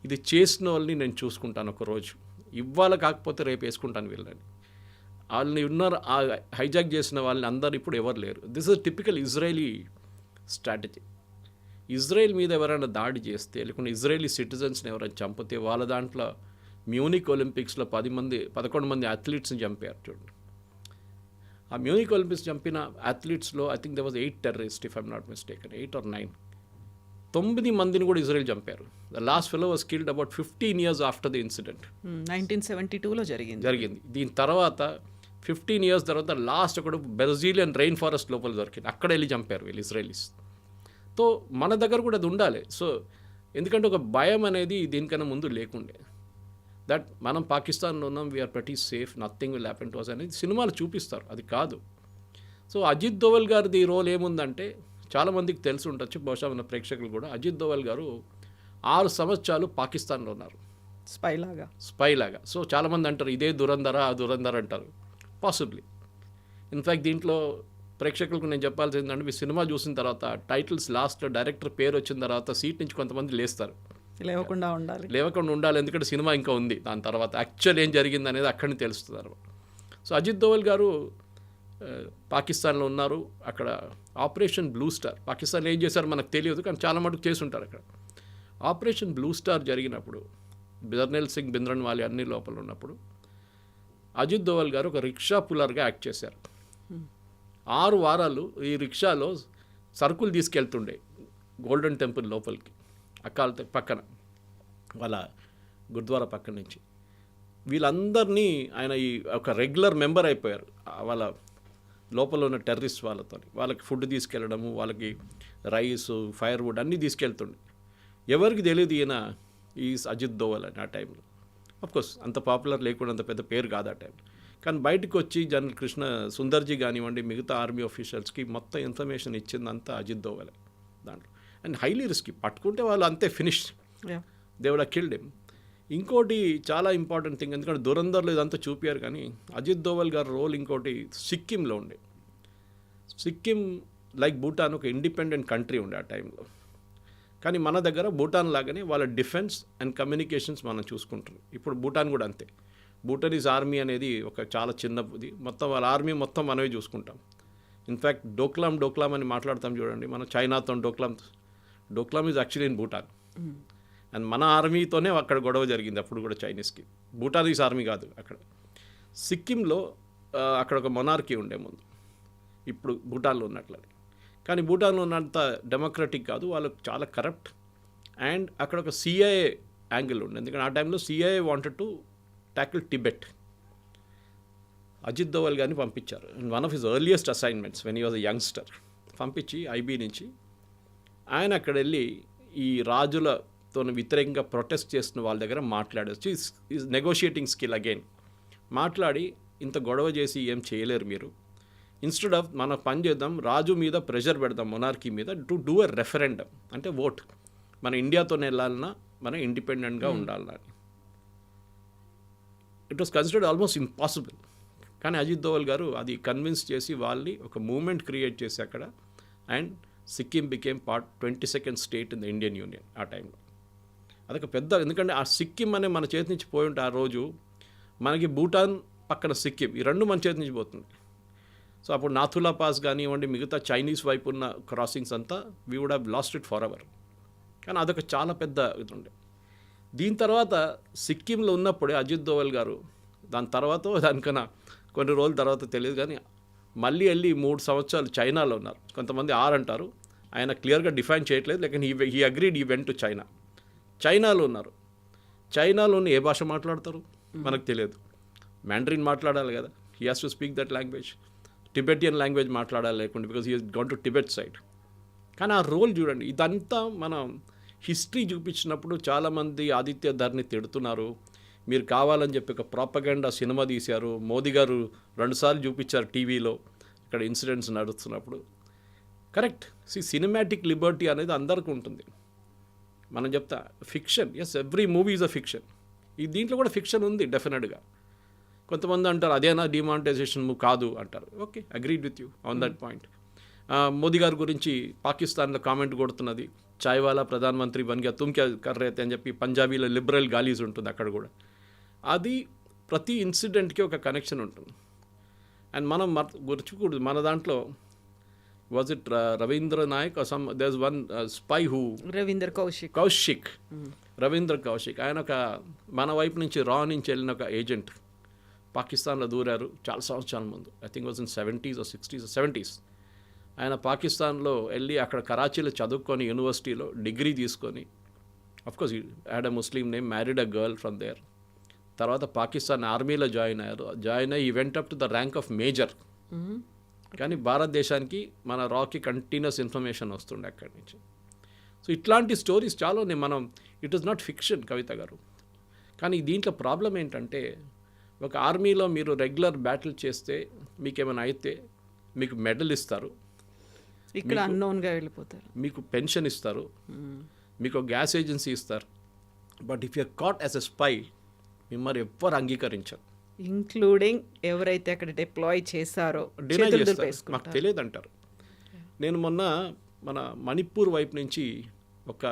ఇది చేసిన వాళ్ళని నేను చూసుకుంటాను ఒకరోజు, ఇవాళ కాకపోతే రేపు వేసుకుంటాను వీళ్ళని. వాళ్ళని ఉన్నారు హైజాక్ చేసిన వాళ్ళని అందరు ఇప్పుడు ఎవరు లేరు. This is typical Israeli strategy. Israel మీద ఎవరైనా దాడి చేస్తే, లేకుంటే ఇజ్రాయలీ సిటిజన్స్ని ఎవరైనా చంపితే, వాళ్ళ దాంట్లో మ్యూనిక్ ఒలింపిక్స్లో 11 మంది అథ్లీట్స్ని చంపారు చూడండి. ఆ మ్యూనిక్ ఒలింపిక్స్ చంపిన అథ్లీట్స్లో I think they was 8 terrorist, if I'm not mistaken, 8 or 9. 9 మందిని కూడా ఇజ్రాయెల్ చంపారు. The last fellow was killed about 15 years after the incident. 1972లో జరిగింది. దీని తర్వాత 15 years తర్వాత లాస్ట్ ఒకడు బ్రెజిలియన్ రెయిన్ ఫారెస్ట్ లోపల దొరికింది, అక్కడ వెళ్ళి చంపారు వీళ్ళు ఇజ్రాయలీస్. సో మన దగ్గర కూడా అది ఉండాలి. సో ఎందుకంటే ఒక భయం అనేది దీనికన్నా ముందు లేకుండే, దట్ మనం పాకిస్తాన్లో ఉన్నాం, we're pretty safe, nothing will happen to us అనేది సినిమాలు చూపిస్తారు, అది కాదు. సో అజిత్ దోవల్ గారిది రోల్ ఏముందంటే చాలామందికి తెలిసి ఉండొచ్చు, బహుశా మన ప్రేక్షకులు కూడా. అజిత్ దోవల్ గారు 6 సంవత్సరాలు పాకిస్తాన్లో ఉన్నారు స్పై లాగా. సో చాలామంది అంటారు ఇదే దురంధర అంటారు. పాసిబ్లీ. ఇన్ఫ్యాక్ట్ దీంట్లో ప్రేక్షకులకు నేను చెప్పాల్సి ఏంటంటే, మీ సినిమా చూసిన తర్వాత టైటిల్స్ లాస్ట్లో డైరెక్టర్ పేరు వచ్చిన తర్వాత సీట్ నుంచి కొంతమంది లేవకుండా ఉండాలి, ఎందుకంటే సినిమా ఇంకా ఉంది. దాని తర్వాత యాక్చువల్ ఏం జరిగింది అనేది అక్కడిని తెలుస్తుంది అనమాట. సో అజిత్ దోవల్ గారు పాకిస్తాన్లో ఉన్నారు. అక్కడ ఆపరేషన్ బ్లూ స్టార్, పాకిస్తాన్లో ఏం చేశారో మనకు తెలియదు, కానీ చాలా మటుకు చేసి ఉంటారు అక్కడ. ఆపరేషన్ బ్లూ స్టార్ జరిగినప్పుడు జర్నల్ సింగ్ భింద్రన్వాలే అన్ని లోపల ఉన్నప్పుడు అజిత్ దోవల్ గారు ఒక రిక్షా పుల్లర్గా యాక్ట్ చేశారు. 6 వారాలు ఈ రిక్షాలో సరుకులు తీసుకెళ్తుండే గోల్డెన్ టెంపుల్ లోపలికి, అకాల్ పక్కన వాళ్ళ గురుద్వారా పక్కన నుంచి. వీళ్ళందరినీ ఆయన ఈ ఒక రెగ్యులర్ మెంబర్ అయిపోయారు వాళ్ళ లోపల ఉన్న టెర్రరిస్ట్ వాళ్ళకి ఫుడ్ తీసుకెళ్ళడము, వాళ్ళకి రైస్, ఫైర్వుడ్ అన్నీ తీసుకెళ్తుండే. ఎవరికి తెలియదు ఈయన ఈ అజిత్ దోవల్ అని ఆ టైంలో. అఫ్కోర్స్ అంత పాపులర్ లేకుండా, అంత పెద్ద పేరు కాదు ఆ టైంలో. కానీ బయటకు వచ్చి జనరల్ కృష్ణ సుందర్జీ కానివ్వండి, మిగతా ఆర్మీ ఆఫీషియల్స్కి మొత్తం ఇన్ఫర్మేషన్ ఇచ్చిందంతా అజిత్ దోవలే దాంట్లో. అండ్ హైలీ రిస్కీ, పట్టుకుంటే వాళ్ళు అంతే finish, they would have killed him. ఇంకోటి చాలా ఇంపార్టెంట్ థింగ్, ఎందుకంటే దురంధర్లో ఇదంతా చూపించారు, కానీ అజిత్ దోవల్ గారి రోల్ ఇంకోటి సిక్కింలో ఉండే. సిక్కిం లైక్ భూటాన్ ఒక ఇండిపెండెంట్ కంట్రీ ఉండే ఆ టైంలో. కానీ మన దగ్గర భూటాన్ లాగానే వాళ్ళ డిఫెన్స్ అండ్ కమ్యూనికేషన్స్ మనం చూసుకుంటున్నాం. ఇప్పుడు భూటాన్ కూడా అంతే. భూటానీస్ ఆర్మీ అనేది ఒక చాలా చిన్నది, మొత్తం వాళ్ళ ఆర్మీ మొత్తం మనమే చూసుకుంటాం. ఇన్ఫ్యాక్ట్ డోక్లాం అని మాట్లాడతాం చూడండి, మన చైనాతో Doklam is actually in Bhutan. And మన ఆర్మీతోనే అక్కడ గొడవ జరిగింది అప్పుడు కూడా చైనీస్కి. భూటానీస్ ఆర్మీ కాదు అక్కడ. సిక్కింలో అక్కడ ఒక మొనార్కీ ఉండే ముందు, ఇప్పుడు భూటాన్లో ఉన్నట్లే. కానీ భూటాన్లో ఉన్నంత డెమోక్రటిక్ కాదు, వాళ్ళకు చాలా కరప్ట్. అండ్ అక్కడ ఒక సిఐఏ యాంగిల్ ఉండే, ఎందుకంటే ఆ టైంలో CIA wanted to tackle Tibet. Ajit Doval గారిని పంపించారు. And one of his earliest assignments when he was a youngster, పంపించి ఐబీ నుంచి ఆయన అక్కడ వెళ్ళి ఈ రాజులతో వ్యతిరేకంగా ప్రొటెస్ట్ చేస్తున్న వాళ్ళ దగ్గర మాట్లాడచ్చు. Is negotiating skill again. మాట్లాడి ఇంత గొడవ చేసి ఏం చేయలేరు మీరు, ఇన్స్టెడ్ ఆఫ్ మన పని చేద్దాం, రాజు మీద ప్రెషర్ పెడదాం, మొనార్కీ మీద, టు డూ ఎ రెఫరెండం, అంటే ఓట్, మన ఇండియాతోనే వెళ్ళాలన్నా మనం ఇండిపెండెంట్గా ఉండాలన్నా. It was considered almost impossible. కానీ అజిత్ దోవల్ గారు అది కన్విన్స్ చేసి వాళ్ళని ఒక మూమెంట్ క్రియేట్ చేసి అక్కడ, and Sikkim became 22nd state in the Indian union ఆ టైంలో. అదొక పెద్ద, ఎందుకంటే ఆ సిక్కిం అనే మన చేతి నుంచి పోయి ఉంటే ఆ రోజు మనకి భూటాన్ పక్కన సిక్కిం, ఈ రెండు మన చేతి నుంచి పోతుంది. సో అప్పుడు నాథులా పాస్ కానివ్వండి, మిగతా చైనీస్ వైపు ఉన్న క్రాసింగ్స్ అంతా we would have lost it forever. కానీ అదొక చాలా పెద్ద ఇది ఉండే. దీని తర్వాత సిక్కింలో ఉన్నప్పుడే అజిత్ దోవల్ గారు, దాని తర్వాత దానికన్నా కొన్ని రోజుల తర్వాత తెలియదు కానీ మళ్ళీ వెళ్ళి 3 సంవత్సరాలు చైనాలో ఉన్నారు. కొంతమంది 6 అంటారు, ఆయన క్లియర్గా డిఫైన్ చేయట్లేదు. లేకపోతే హీ అగ్రీడ్ ఈ వెంట్ టు చైనాలో ఉన్నారు. చైనాలోని ఏ భాష మాట్లాడతారు మనకు తెలియదు. మ్యాండరిన్ మాట్లాడాలి కదా, he has to speak that language. Tibetan language మాట్లాడాలి లేకుండా, because he has gone to Tibet side. కానీ ఆ రోల్ చూడండి, ఇదంతా మనం హిస్టరీ చూపించినప్పుడు చాలామంది ఆదిత్య ధర్ని తిడుతున్నారు, మీరు కావాలని చెప్పి ఒక ప్రాపగండా సినిమా తీశారు, మోదీ గారు 2 సార్లు చూపించారు టీవీలో ఇక్కడ ఇన్సిడెంట్స్ నడుస్తున్నప్పుడు. కరెక్ట్, సినిమాటిక్ లిబర్టీ అనేది అందరికీ ఉంటుంది. మనం చెప్తా fiction, yes, every movie is a fiction. ఈ దీంట్లో కూడా ఫిక్షన్ ఉంది డెఫినెట్గా. కొంతమంది అంటారు అదేనా డిమానిటైజేషన్ కాదు అంటారు. Okay, agreed with you on that point. Modi గారి గురించి పాకిస్తాన్లో కామెంట్ కొడుతున్నది చాయ్ వాలా ప్రధాన మంత్రి బన్ గయా తుమ్ క్యా కర్ రహే తే అని చెప్పి పంజాబీలో లిబరల్ గాలీస్ ఉంటుంది అక్కడ కూడా. అది ప్రతి ఇన్సిడెంట్కి ఒక కనెక్షన్ ఉంటుంది. అండ్ మనం గుర్చుకూడదు, మన దాంట్లో was it Ravindra Nayak some there one spy who Ravindra Kaushik Ravindra Kaushik, ఆయన ఒక మన వైపు నుంచి నుంచి వెళ్ళిన ఒక ఏజెంట్ పాకిస్తాన్లో దూరారు చాలా సంవత్సరాల ముందు. I think was in 70s or 60s or 70s. ఆయన పాకిస్తాన్లో వెళ్ళి అక్కడ కరాచీలో చదువుకొని యూనివర్సిటీలో డిగ్రీ తీసుకొని, of course had a Muslim name, married a girl from there. తర్వాత పాకిస్తాన్ ఆర్మీలో జాయిన్ అయ్యి he went up to the rank of major. కానీ భారతదేశానికి మన రాకి కంటిన్యూస్ ఇన్ఫర్మేషన్ వస్తుండే అక్కడి నుంచి. సో ఇట్లాంటి స్టోరీస్ చాలా ఉన్నాయి. మనం ఇట్ ఈస్ నాట్ ఫిక్షన్ కవిత గారు. కానీ దీంట్లో ప్రాబ్లం ఏంటంటే, ఒక ఆర్మీలో మీరు రెగ్యులర్ బ్యాటిల్ చేస్తే మీకు ఏమైనా అయితే మీకు మెడల్ ఇస్తారు, ఇక్కడ అన్నోన్గా వెళ్ళిపోతారు, మీకు పెన్షన్ ఇస్తారు, మీకు గ్యాస్ ఏజెన్సీ ఇస్తారు. But if you're caught as a spy మిమ్మల్ని ఎవ్వరు అంగీకరించరు, ఇంక్లూడింగ్ ఎవరైతే అక్కడ డిప్లాయ్ చేశారో డినై చేస్తారు, మాకు తెలియదు అంటారు. నేను మొన్న మన మణిపూర్ వైపు నుంచి ఒక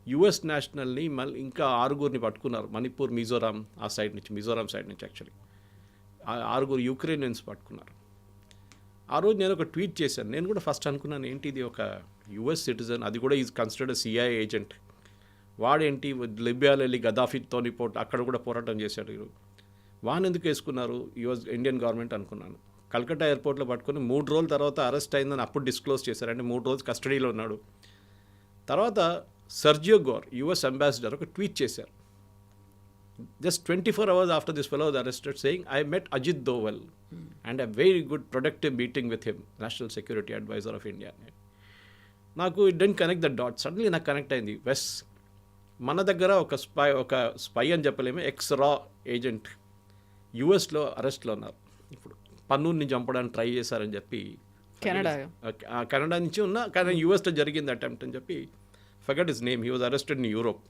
యుఎస్ నేషనల్ని మళ్ళీ ఇంకా 6 పట్టుకున్నారు. మణిపూర్ మిజోరాం సైడ్ నుంచి యాక్చువల్లీ 6 యుక్రెయినియన్స్ పట్టుకున్నారు. ఆ రోజు నేను ఒక ట్వీట్ చేశాను. నేను కూడా ఫస్ట్ అనుకున్నాను, ఏంటి ఇది ఒక యుఎస్ సిటిజన్, అది కూడా ఈజ్ కన్సిడర్డ్ సిఐఏ ఏజెంట్, వాడేంటి లిబియాలో వెళ్ళి గదాఫీతోని అక్కడ కూడా పోరాటం చేశాడు, వాన్ ఎందుకు వేసుకున్నారు యుఎస్ ఇండియన్ గవర్నమెంట్ అనుకున్నాను. కల్కట్టా ఎయిర్పోర్ట్లో పట్టుకుని 3 రోజుల తర్వాత అరెస్ట్ అయిందని అప్పుడు డిస్క్లోజ్ చేశారు. అంటే 3 రోజులు కస్టడీలో ఉన్నాడు. తర్వాత సర్జియో గోర్ యుఎస్ అంబాసిడర్ ఒక ట్వీట్ చేశారు, just 24 hours after this fellow was arrested, saying, I met Ajit Doval and a very good productive meeting with him, National Security Advisor of India. నాకు it didn't connect the dot. Suddenly నాకు connect అయింది. మన దగ్గర ఒక spy అని చెప్పలేము, X రా agent యుఎస్లో అరెస్ట్లో ఉన్నారు. ఇప్పుడు పన్నూర్ని చంపడానికి ట్రై చేశారని చెప్పి కెనడా నుంచి కానీ యుఎస్లో జరిగింది అటెంప్ట్ అని చెప్పి, forget his name, he was arrested in Europe.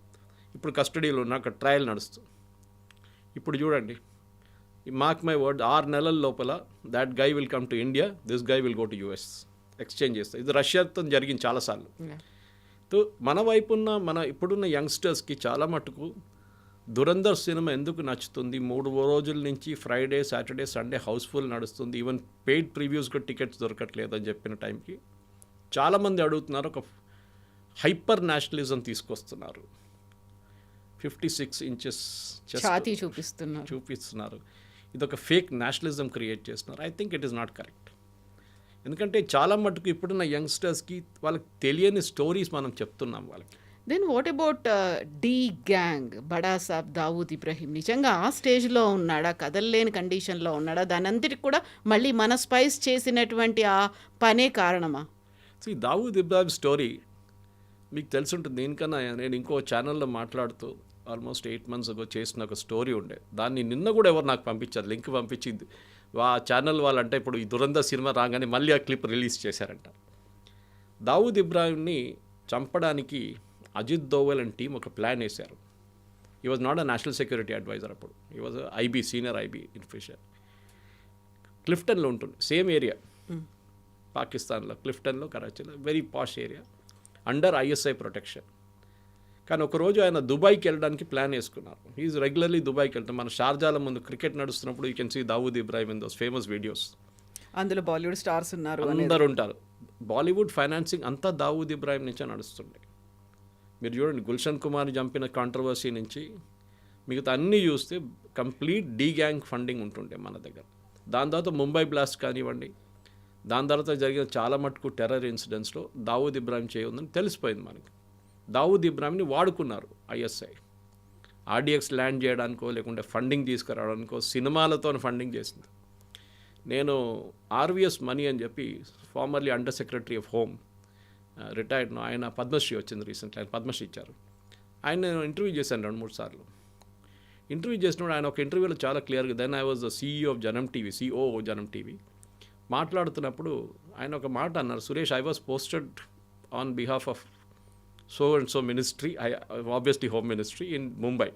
ఇప్పుడు కస్టడీలో ఉన్న అక్కడ ట్రయల్ నడుస్తుంది. ఇప్పుడు చూడండి, మార్క్ మై వర్డ్, 6 నెలల లోపల that guy will come to India, this guy will go to US, exchange చేస్తారు. ఇది రష్యాతో జరిగింది చాలాసార్లు. సో మన వైపున్న ఇప్పుడున్న యంగ్స్టర్స్కి చాలా మటుకు దురంధర్ సినిమా ఎందుకు నచ్చుతుంది, 3 రోజుల నుంచి ఫ్రైడే సాటర్డే సండే హౌస్ఫుల్ నడుస్తుంది, ఈవెన్ పెయిడ్ ప్రివ్యూస్కి టికెట్స్ దొరకట్లేదు అని చెప్పిన టైంకి చాలామంది అడుగుతున్నారు, ఒక హైపర్ నేషనలిజం తీసుకొస్తున్నారు, 56 inches ఛాతీ చూపిస్తున్నారు, ఇది ఒక ఫేక్ నేషనలిజం క్రియేట్ చేస్తున్నారు. I think it is not correct. ఎందుకంటే చాలా మటుకు ఇప్పుడున్న యంగ్స్టర్స్కి వాళ్ళకి తెలియని స్టోరీస్ మనం చెప్తున్నాం వాళ్ళకి. Then what about D gang, బడా సాబ్ దావూద్ ఇబ్రహీం నిజంగా ఆ స్టేజ్లో ఉన్నాడా, కదలలేని కండిషన్లో ఉన్నాడా, దాని అంతటికి కూడా మళ్ళీ మన స్పైస్ చేసినటువంటి ఆ పనే కారణమా? ఈ దావూద్ ఇబ్రాహిం స్టోరీ మీకు తెలిసి ఉంటుంది. దీనికన్నా నేను ఇంకో ఛానల్లో మాట్లాడుతూ ఆల్మోస్ట్ 8 months ago చేసిన ఒక స్టోరీ ఉండే, దాన్ని నిన్న కూడా ఎవరు నాకు పంపించారు, లింక్ పంపించింది ఆ ఛానల్ వాళ్ళంటే ఇప్పుడు ఈ దురంధర్ సినిమా రాగానే మళ్ళీ ఆ క్లిప్ రిలీజ్ చేశారంట. దావూద్ ఇబ్రాహింని చంపడానికి అజిత్ దోవల్ అండ్ టీం ఒక ప్లాన్ వేశారు. ఈ was not a national security advisor, అప్పుడు ఈ was IB, senior IB officer. క్లిఫ్టన్లో ఉంటుంది, సేమ్ ఏరియా పాకిస్తాన్లో, క్లిఫ్టన్లో, కరాచీలో, very posh area, under ISI protection. కానీ ఒకరోజు ఆయన దుబాయ్కి వెళ్ళడానికి ప్లాన్ వేసుకున్నారు. ఈజ్ రెగ్యులర్లీ దుబాయ్కి వెళ్తాం. మన షార్జాల ముందు క్రికెట్ నడుస్తున్నప్పుడు you can see Dawood Ibrahim in those famous videos. అందులో బాలీవుడ్ స్టార్స్ ఉన్నారు, అందరు ఉంటారు. బాలీవుడ్ ఫైనాన్సింగ్ అంతా దావూద్ ఇబ్రాహిం నుంచే నడుస్తుండే. మీరు చూడండి, గుల్షన్ కుమార్ని చంపిన కాంట్రవర్సీ నుంచి మిగతా అన్నీ చూస్తే కంప్లీట్ డీ గ్యాంగ్ ఫండింగ్ ఉంటుండే మన దగ్గర. దాని తర్వాత ముంబై బ్లాస్ట్ కానివ్వండి, దాని తర్వాత జరిగిన చాలా మటుకు టెర్రర్ ఇన్సిడెంట్స్లో దావూద్ ఇబ్రాహిం చేయఉందని తెలిసిపోయింది మనకి. దావూద్ ఇబ్రాహింని వాడుకున్నారు ఐఎస్ఐ, ఆర్డిఎక్స్ ల్యాండ్ చేయడానికో లేకుంటే ఫండింగ్ తీసుకురావడానికో, సినిమాలతో ఫండింగ్ చేసింది. నేను ఆర్విఎస్ మనీ అని చెప్పి formerly under secretary of home, retired, ఆయన పద్మశ్రీ వచ్చింది రీసెంట్లీ, ఆయన పద్మశ్రీ ఇచ్చారు. ఆయన నేను ఇంటర్వ్యూ చేశాను 2-3 సార్లు. ఇంటర్వ్యూ చేసినప్పుడు ఆయన ఒక ఇంటర్వ్యూలో చాలా క్లియర్గా, then I was the CEO of Janam TV, COO Janam TV, మాట్లాడుతున్నప్పుడు ఆయన ఒక మాట అన్నారు, Suresh, I was posted on behalf of so and so ministry, obviously home ministry in Mumbai,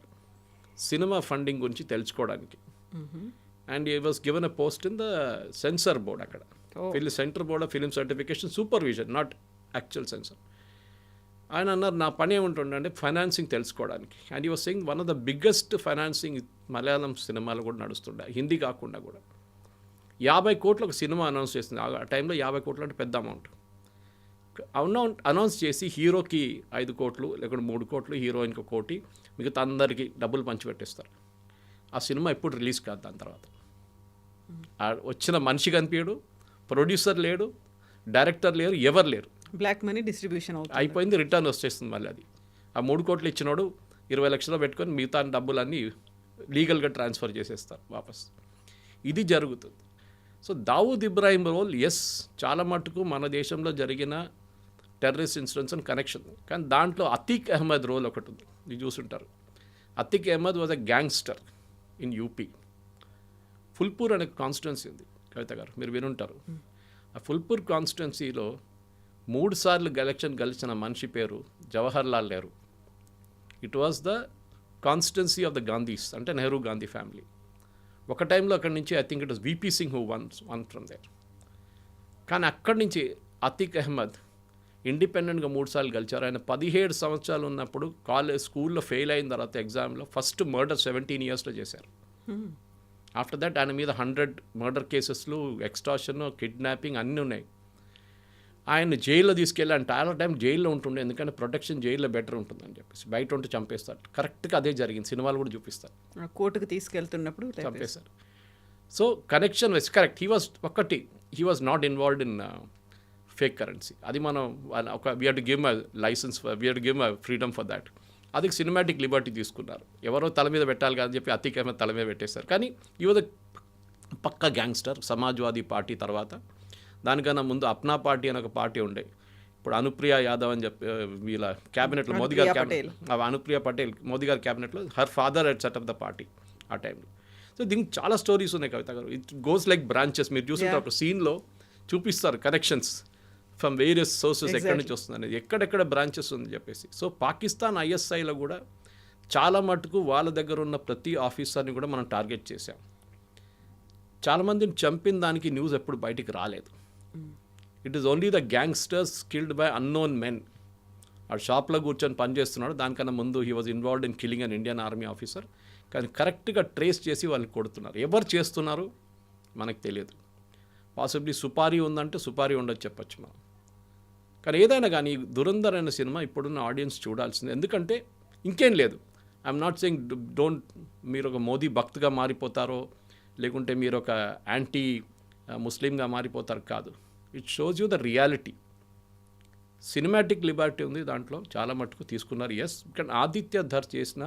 cinema funding గురించి తెలుసుకోవడానికి. And he was given a post in the censor board, అక్కడ centre board of film certification supervision, not actual censor. ఆయన అన్నారు నా పని ఏముంటుండే అంటే financing తెలుసుకోవడానికి. And he was saying one of the biggest financing Malayalam సినిమాలు కూడా నడుస్తుండే, హిందీ కాకుండా కూడా. 50 కోట్లు ఒక సినిమా అనౌన్స్ చేసింది. ఆ టైంలో 50 కోట్లు అంటే పెద్ద అమౌంట్. అనౌన్స్ చేసి హీరోకి 5 కోట్లు లేకుంటే 3 కోట్లు, హీరోయిన్కి 1 కోటి, మిగతా అందరికీ డబ్బులు పంచిపెట్టేస్తారు. ఆ సినిమా ఎప్పుడు రిలీజ్ కాదు. దాని తర్వాత వచ్చిన మనిషి కనిపించడు, ప్రొడ్యూసర్ లేడు, డైరెక్టర్ లేరు, ఎవరు లేరు. బ్లాక్ మనీ డిస్ట్రిబ్యూషన్ అయిపోయింది, రిటర్న్ వచ్చేస్తుంది మళ్ళీ అది. ఆ 3 కోట్లు ఇచ్చినోడు 20 లక్షలు పెట్టుకొని మిగతా డబ్బులన్నీ లీగల్గా ట్రాన్స్ఫర్ చేసేస్తారు వాపస్. ఇది జరుగుతుంది. So Dawood Ibrahim role is చాలా మటుకు మన దేశంలో జరిగిన టెర్రరిస్ట్ ఇన్సిడెంట్స్ అండ్ కనెక్షన్. కానీ దాంట్లో అతీక్ అహ్మద్ రోల్ ఒకటి ఉంది, మీరు చూసుంటారు. Atiq Ahmed was a gangster in UP. Phulpur అనే కాన్స్టిట్యున్సీ ఉంది కవిత గారు, మీరు వినుంటారు. ఆ ఫుల్పూర్ కాన్స్టిట్యున్సీలో 3 సార్లు ఎలక్షన్ గెలిచిన మనిషి పేరు Jawahar Lal Nehru. It was the constituency of the Gandhis, అంటే నెహ్రూ గాంధీ ఫ్యామిలీ. ఒక టైంలో అక్కడి నుంచి I think it was VP Singh who won from there. కానీ అక్కడి నుంచి అతీక్ అహ్మద్ ఇండిపెండెంట్గా 3 సార్లు గెలిచారు. ఆయన 17 సంవత్సరాలు ఉన్నప్పుడు స్కూల్లో ఫెయిల్ అయిన తర్వాత ఎగ్జామ్లో ఫస్ట్ మర్డర్ 17 ఇయర్స్లో చేశారు. ఆఫ్టర్ దట్ ఆయన మీద 100 మర్డర్ కేసెస్లు, ఎక్స్టార్షన్, కిడ్నాపింగ్ అన్నీ ఉన్నాయి. ఆయన జైల్లో తీసుకెళ్ళి ఆయన చాలా టైం జైల్లో ఉంటుండే, ఎందుకంటే ప్రొటెక్షన్ జైల్లో బెటర్ ఉంటుందని చెప్పేసి. బయట ఉంటే చంపేస్తారు. కరెక్ట్గా అదే జరిగింది, సినిమాలు కూడా చూపిస్తారు. కోర్టుకు తీసుకెళ్తున్నప్పుడు చంపేశారు. So connection was correct. He was not involved in fake currency. అది మనం we have to give licence, we have to give freedom for that. అది సినిమాటిక్ లిబర్టీ తీసుకున్నారు. ఎవరో తల మీద పెట్టాలి కాదని చెప్పి అతీక్ అహ్మద్ తల మీద పెట్టేశారు. కానీ ఈ వాజ్ పక్కా గ్యాంగ్స్టర్. సమాజ్వాదీ పార్టీ తర్వాత, దానికన్నా ముందు అప్నా పార్టీ అని ఒక పార్టీ ఉండే. ఇప్పుడు అనుప్రియ యాదవ్ అని చెప్పి వీళ్ళ క్యాబినెట్లో మోదీ గారి అనుప్రియ పటేల్ మోదీ గారి క్యాబినెట్లో her father head set up the party ఆ టైంలో. సో దీనికి చాలా స్టోరీస్ ఉన్నాయి కవిత గారు. It goes like branches. మీరు చూస్తుంటారు ఒక సీన్లో చూపిస్తారు కనెక్షన్స్ ఫ్రమ్ వేరియస్ సోర్సెస్, ఎక్కడి నుంచి వస్తుంది అనేది, ఎక్కడెక్కడ బ్రాంచెస్ ఉంది చెప్పేసి. సో పాకిస్తాన్ ఐఎస్ఐలో కూడా చాలా మటుకు వాళ్ళ దగ్గర ఉన్న ప్రతి ఆఫీసర్ని కూడా మనం టార్గెట్ చేశాం. చాలామందిని చంపిన దానికి న్యూస్ ఎప్పుడు బయటికి రాలేదు. It is only the gangsters killed by unknown men. ఆ షాప్లో కూర్చొని పనిచేస్తున్నాడు, దానికన్నా ముందు he was involved in killing an Indian army officer. కానీ కరెక్ట్గా ట్రేస్ చేసి వాళ్ళని కొడుతున్నారు. ఎవరు చేస్తున్నారు మనకు తెలియదు. పాసిబ్లీ సుపారీ ఉందంటే సుపారీ ఉండొచ్చు చెప్పచ్చు మనం. కానీ ఏదైనా కానీ దురంధర్ అనే సినిమా ఇప్పుడున్న ఆడియన్స్ చూడాల్సింది. ఎందుకంటే ఇంకేం లేదు, ఐఎమ్ నాట్ సెయింగ్ డోంట్ మీరు ఒక మోదీ భక్తుగా మారిపోతారో లేకుంటే మీరు ఒక యాంటీ ముస్లింగా మారిపోతారు కాదు. It shows you the reality. Cinematic Liberty ఉంది దాంట్లో, చాలా మటుకు తీసుకున్నారు. ఎస్, కానీ ఆదిత్య ధర్ చేసిన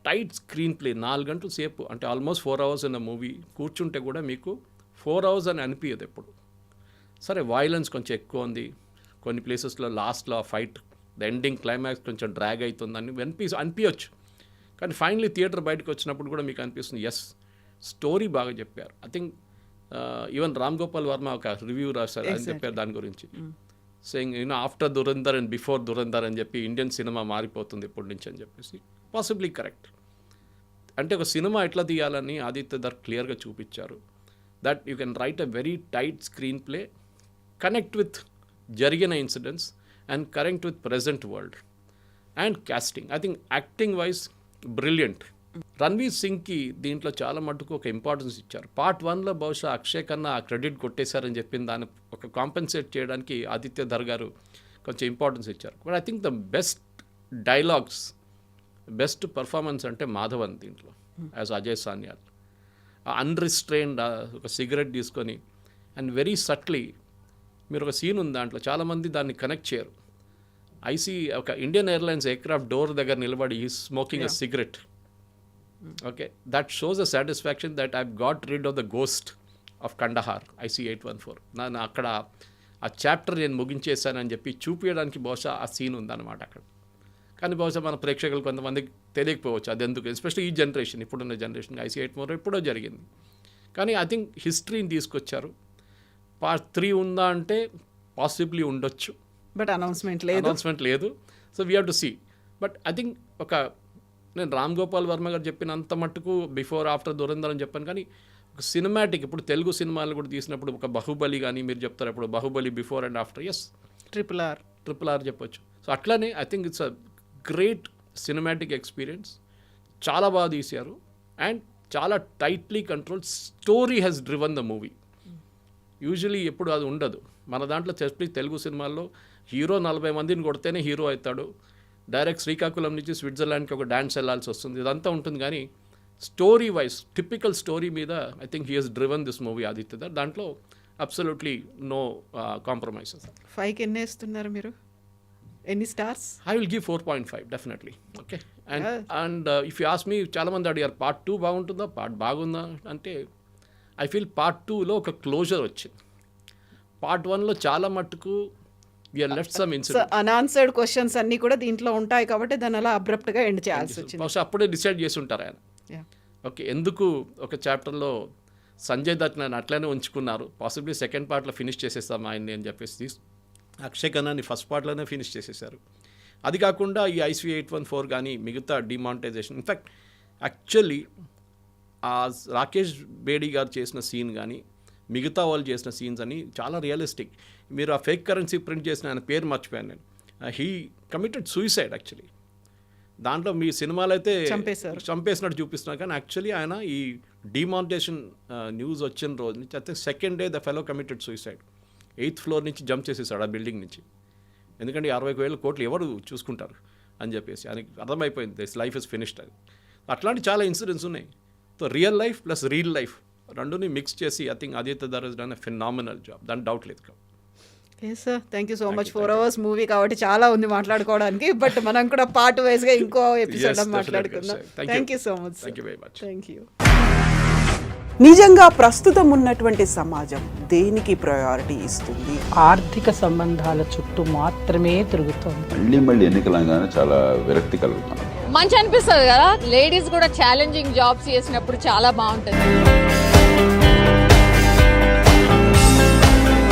టైట్ స్క్రీన్ ప్లే 4 గంటల సేపు, అంటే ఆల్మోస్ట్ 4 అవర్స్ ఇన్ మూవీ కూర్చుంటే కూడా మీకు 4 అవర్స్ అని అనిపించదు ఎప్పుడు. సరే వైలెన్స్ కొంచెం ఎక్కువ ఉంది, కొన్ని ప్లేసెస్లో లాస్ట్లో ఆ ఫైట్ ద ఎండింగ్ క్లైమాక్స్ కొంచెం డ్రాగ్ అవుతుందని అనిపించవచ్చు. కానీ ఫైనలీ థియేటర్ బయటకు వచ్చినప్పుడు కూడా మీకు అనిపిస్తుంది ఎస్ స్టోరీ బాగా చెప్పారు. I think even Ram Gopal Varma ఒక రివ్యూ రాశారు, ఆయన చెప్పారు దాని గురించి. Saying after Dhurandhar and before Dhurandhar అని చెప్పి ఇండియన్ సినిమా మారిపోతుంది ఇప్పటి నుంచి అని చెప్పేసి. Possibly correct. అంటే ఒక సినిమా ఎట్లా తీయాలని ఆదిత్య ధర్ క్లియర్గా చూపించారు. That you can write a very tight screenplay, connect with జరిగిన incidents and connect with present world. And casting, I think acting wise brilliant. Ranveer సింగ్కి దీంట్లో చాలా మటుకు ఒక ఇంపార్టెన్స్ ఇచ్చారు. పార్ట్ 1లో బహుశా అక్షయ్ కన్నా ఆ క్రెడిట్ కొట్టేశారని చెప్పిన దాన్ని ఒక కాంపెన్సేట్ చేయడానికి ఆదిత్య ధర్ గారు కొంచెం ఇంపార్టెన్స్ ఇచ్చారు. But I think the best dialogues, best performance అంటే మాధవన్ దీంట్లో యాజ్ అజయ్ సాన్యాల్. అన్రిస్ట్రైన్డ్ ఒక సిగరెట్ తీసుకొని అండ్ వెరీ సట్లీ, మీరు ఒక సీన్ ఉంది దాంట్లో, చాలామంది దాన్ని కనెక్ట్ చేయరు. ఒక ఇండియన్ ఎయిర్లైన్స్ ఎయిర్క్రాఫ్ట్ డోర్ దగ్గర నిలబడి ఈ smoking a cigarette. Okay, that shows a satisfaction that I've got rid of the ghost of Kandahar IC-814. నేను అక్కడ ఆ చాప్టర్ నేను ముగించేశానని చెప్పి చూపించడానికి బహుశా ఆ సీన్ ఉందన్నమాట అక్కడ. కానీ బహుశా మన ప్రేక్షకులు కొంతమందికి తెలియకపోవచ్చు అది ఎందుకు, ఎస్పెషల్లీ ఈ జనరేషన్, ఇప్పుడున్న జనరేషన్. IC-814 ఎప్పుడో జరిగింది. కానీ ఐ థింక్ హిస్టరీని తీసుకొచ్చారు. పార్ట్ 3 ఉందా అంటే పాసిబ్లీ ఉండొచ్చు, బట్ అనౌన్స్మెంట్ లేదు. So we have to see. But I think నేను రామ్ గోపాల్ వర్మ గారు చెప్పినంత మట్టుకు బిఫోర్ ఆఫ్టర్ దురంధర్ అని చెప్పాను. కానీ ఒక సినిమాటిక్, ఇప్పుడు తెలుగు సినిమాలు కూడా తీసినప్పుడు ఒక బాహుబలి కానీ మీరు చెప్తారు, ఇప్పుడు Baahubali before and after. Yes, triple R చెప్పొచ్చు. సో అట్లానే I think it's a great cinematic experience. చాలా బాగా తీశారు అండ్ చాలా tightly control story has driven the movie. Usually ఎప్పుడు అది ఉండదు మన దాంట్లో, ఎస్పెషల్లీ తెలుగు సినిమాల్లో హీరో 40 మందిని కొడితేనే హీరో అవుతాడు, డైరెక్ట్ శ్రీకాకుళం నుంచి స్విట్జర్లాండ్కి ఒక డాన్స్ వెళ్ళాల్సి వస్తుంది, ఇదంతా ఉంటుంది. కానీ స్టోరీ వైజ్ టిపికల్ స్టోరీ మీద I think he has driven this movie Aditya. దాంట్లో అబ్సల్యూట్లీ నో కాంప్రమైజెస్. 5కి ఎన్ని వేస్తున్నారు మీరు, ఎన్ని stars? I will give 4.5 definitely. Okay, and if you ask me, చాలామంది అడిగారు పార్ట్ 2 బాగుంటుందా, పార్ట్ బాగుందా అంటే ఐ ఫీల్ పార్ట్ 2లో ఒక క్లోజర్ వచ్చింది. పార్ట్ 1లో చాలా మట్టుకు we're left some incident, unanswered questions అన్నీ కూడా దీంట్లో ఉంటాయి కాబట్టి దాని అలా అబ్రప్ట్గా ఎండ్ చేయాల్సి వచ్చింది. బహుశా అప్పుడే డిసైడ్ చేసి ఉంటారు ఆయన. ఓకే, ఎందుకు ఒక చాప్టర్లో సంజయ్ దత్ నన్ను అట్లనే ఉంచుకున్నారు, పాసిబ్లీ సెకండ్ పార్ట్లో ఫినిష్ చేసేస్తాం ఆయన్ని అని చెప్పేసి అక్షయ్ ఖన్నాని ఫస్ట్ పార్ట్లోనే ఫినిష్ చేసేసారు. అది కాకుండా ఈ IC 814 కానీ మిగతా డిమానిటైజేషన్, ఇన్ఫ్యాక్ట్ యాక్చువల్లీ ఆ రాకేష్ బేడీ గారు చేసిన సీన్ కానీ మిగతా వాళ్ళు చేసిన సీన్స్ అని చాలా రియలిస్టిక్. మీరు ఆ ఫేక్ కరెన్సీ ప్రింట్ చేసిన ఆయన పేరు మర్చిపోయాను నేను. He committed suicide actually. దాంట్లో మీ సినిమాలో అయితే చంపేసినట్టు చూపిస్తున్నారు, కానీ యాక్చువల్లీ ఆయన ఈ డిమానిటైజేషన్ న్యూస్ వచ్చిన రోజు నుంచి అయితే second day the fellow committed suicide. 8th floor నుంచి జంప్ చేసేసాడు ఆ బిల్డింగ్ నుంచి. ఎందుకంటే 60,000 కోట్లు ఎవరు చూసుకుంటారు అని చెప్పేసి ఆయనకి అర్థమైపోయింది, దిస్ లైఫ్ ఇస్ ఫినిష్డ్ అని. అట్లాంటి చాలా ఇన్సిడెంట్స్ ఉన్నాయి. So real life plus real life రెండుని మిక్స్ చేసి I think Aditya Dhar has done a phenomenal job, దాని డౌట్ లేదు. Yes sir, thank you so much. 4 hours movie కాబట్టి చాలా ఉంది మాట్లాడుకోవడానికి, బట్ మనం కూడా పార్ట్ వైజ్గా ఇంకో ఎపిసోడ్ మాట్లాడుకుందాం. Thank you so much. Thank you very much. Thank you. నిజంగా ప్రస్తుతం ఉన్నటువంటి సమాజం దేనికి ప్రయారిటీ ఇస్తుంది? ఆర్థిక సంబంధాల చుట్టూ మాత్రమే తిరుగుతోంది. మళ్ళీ ఎన్నికలంగానే చాలా విరక్తి కలుగుతున్నాం. మంచి అనిపిస్తుంది కదా, లేడీస్ కూడా ఛాలెంజింగ్ జాబ్స్ చేసినప్పుడు చాలా బాగుంటుంది.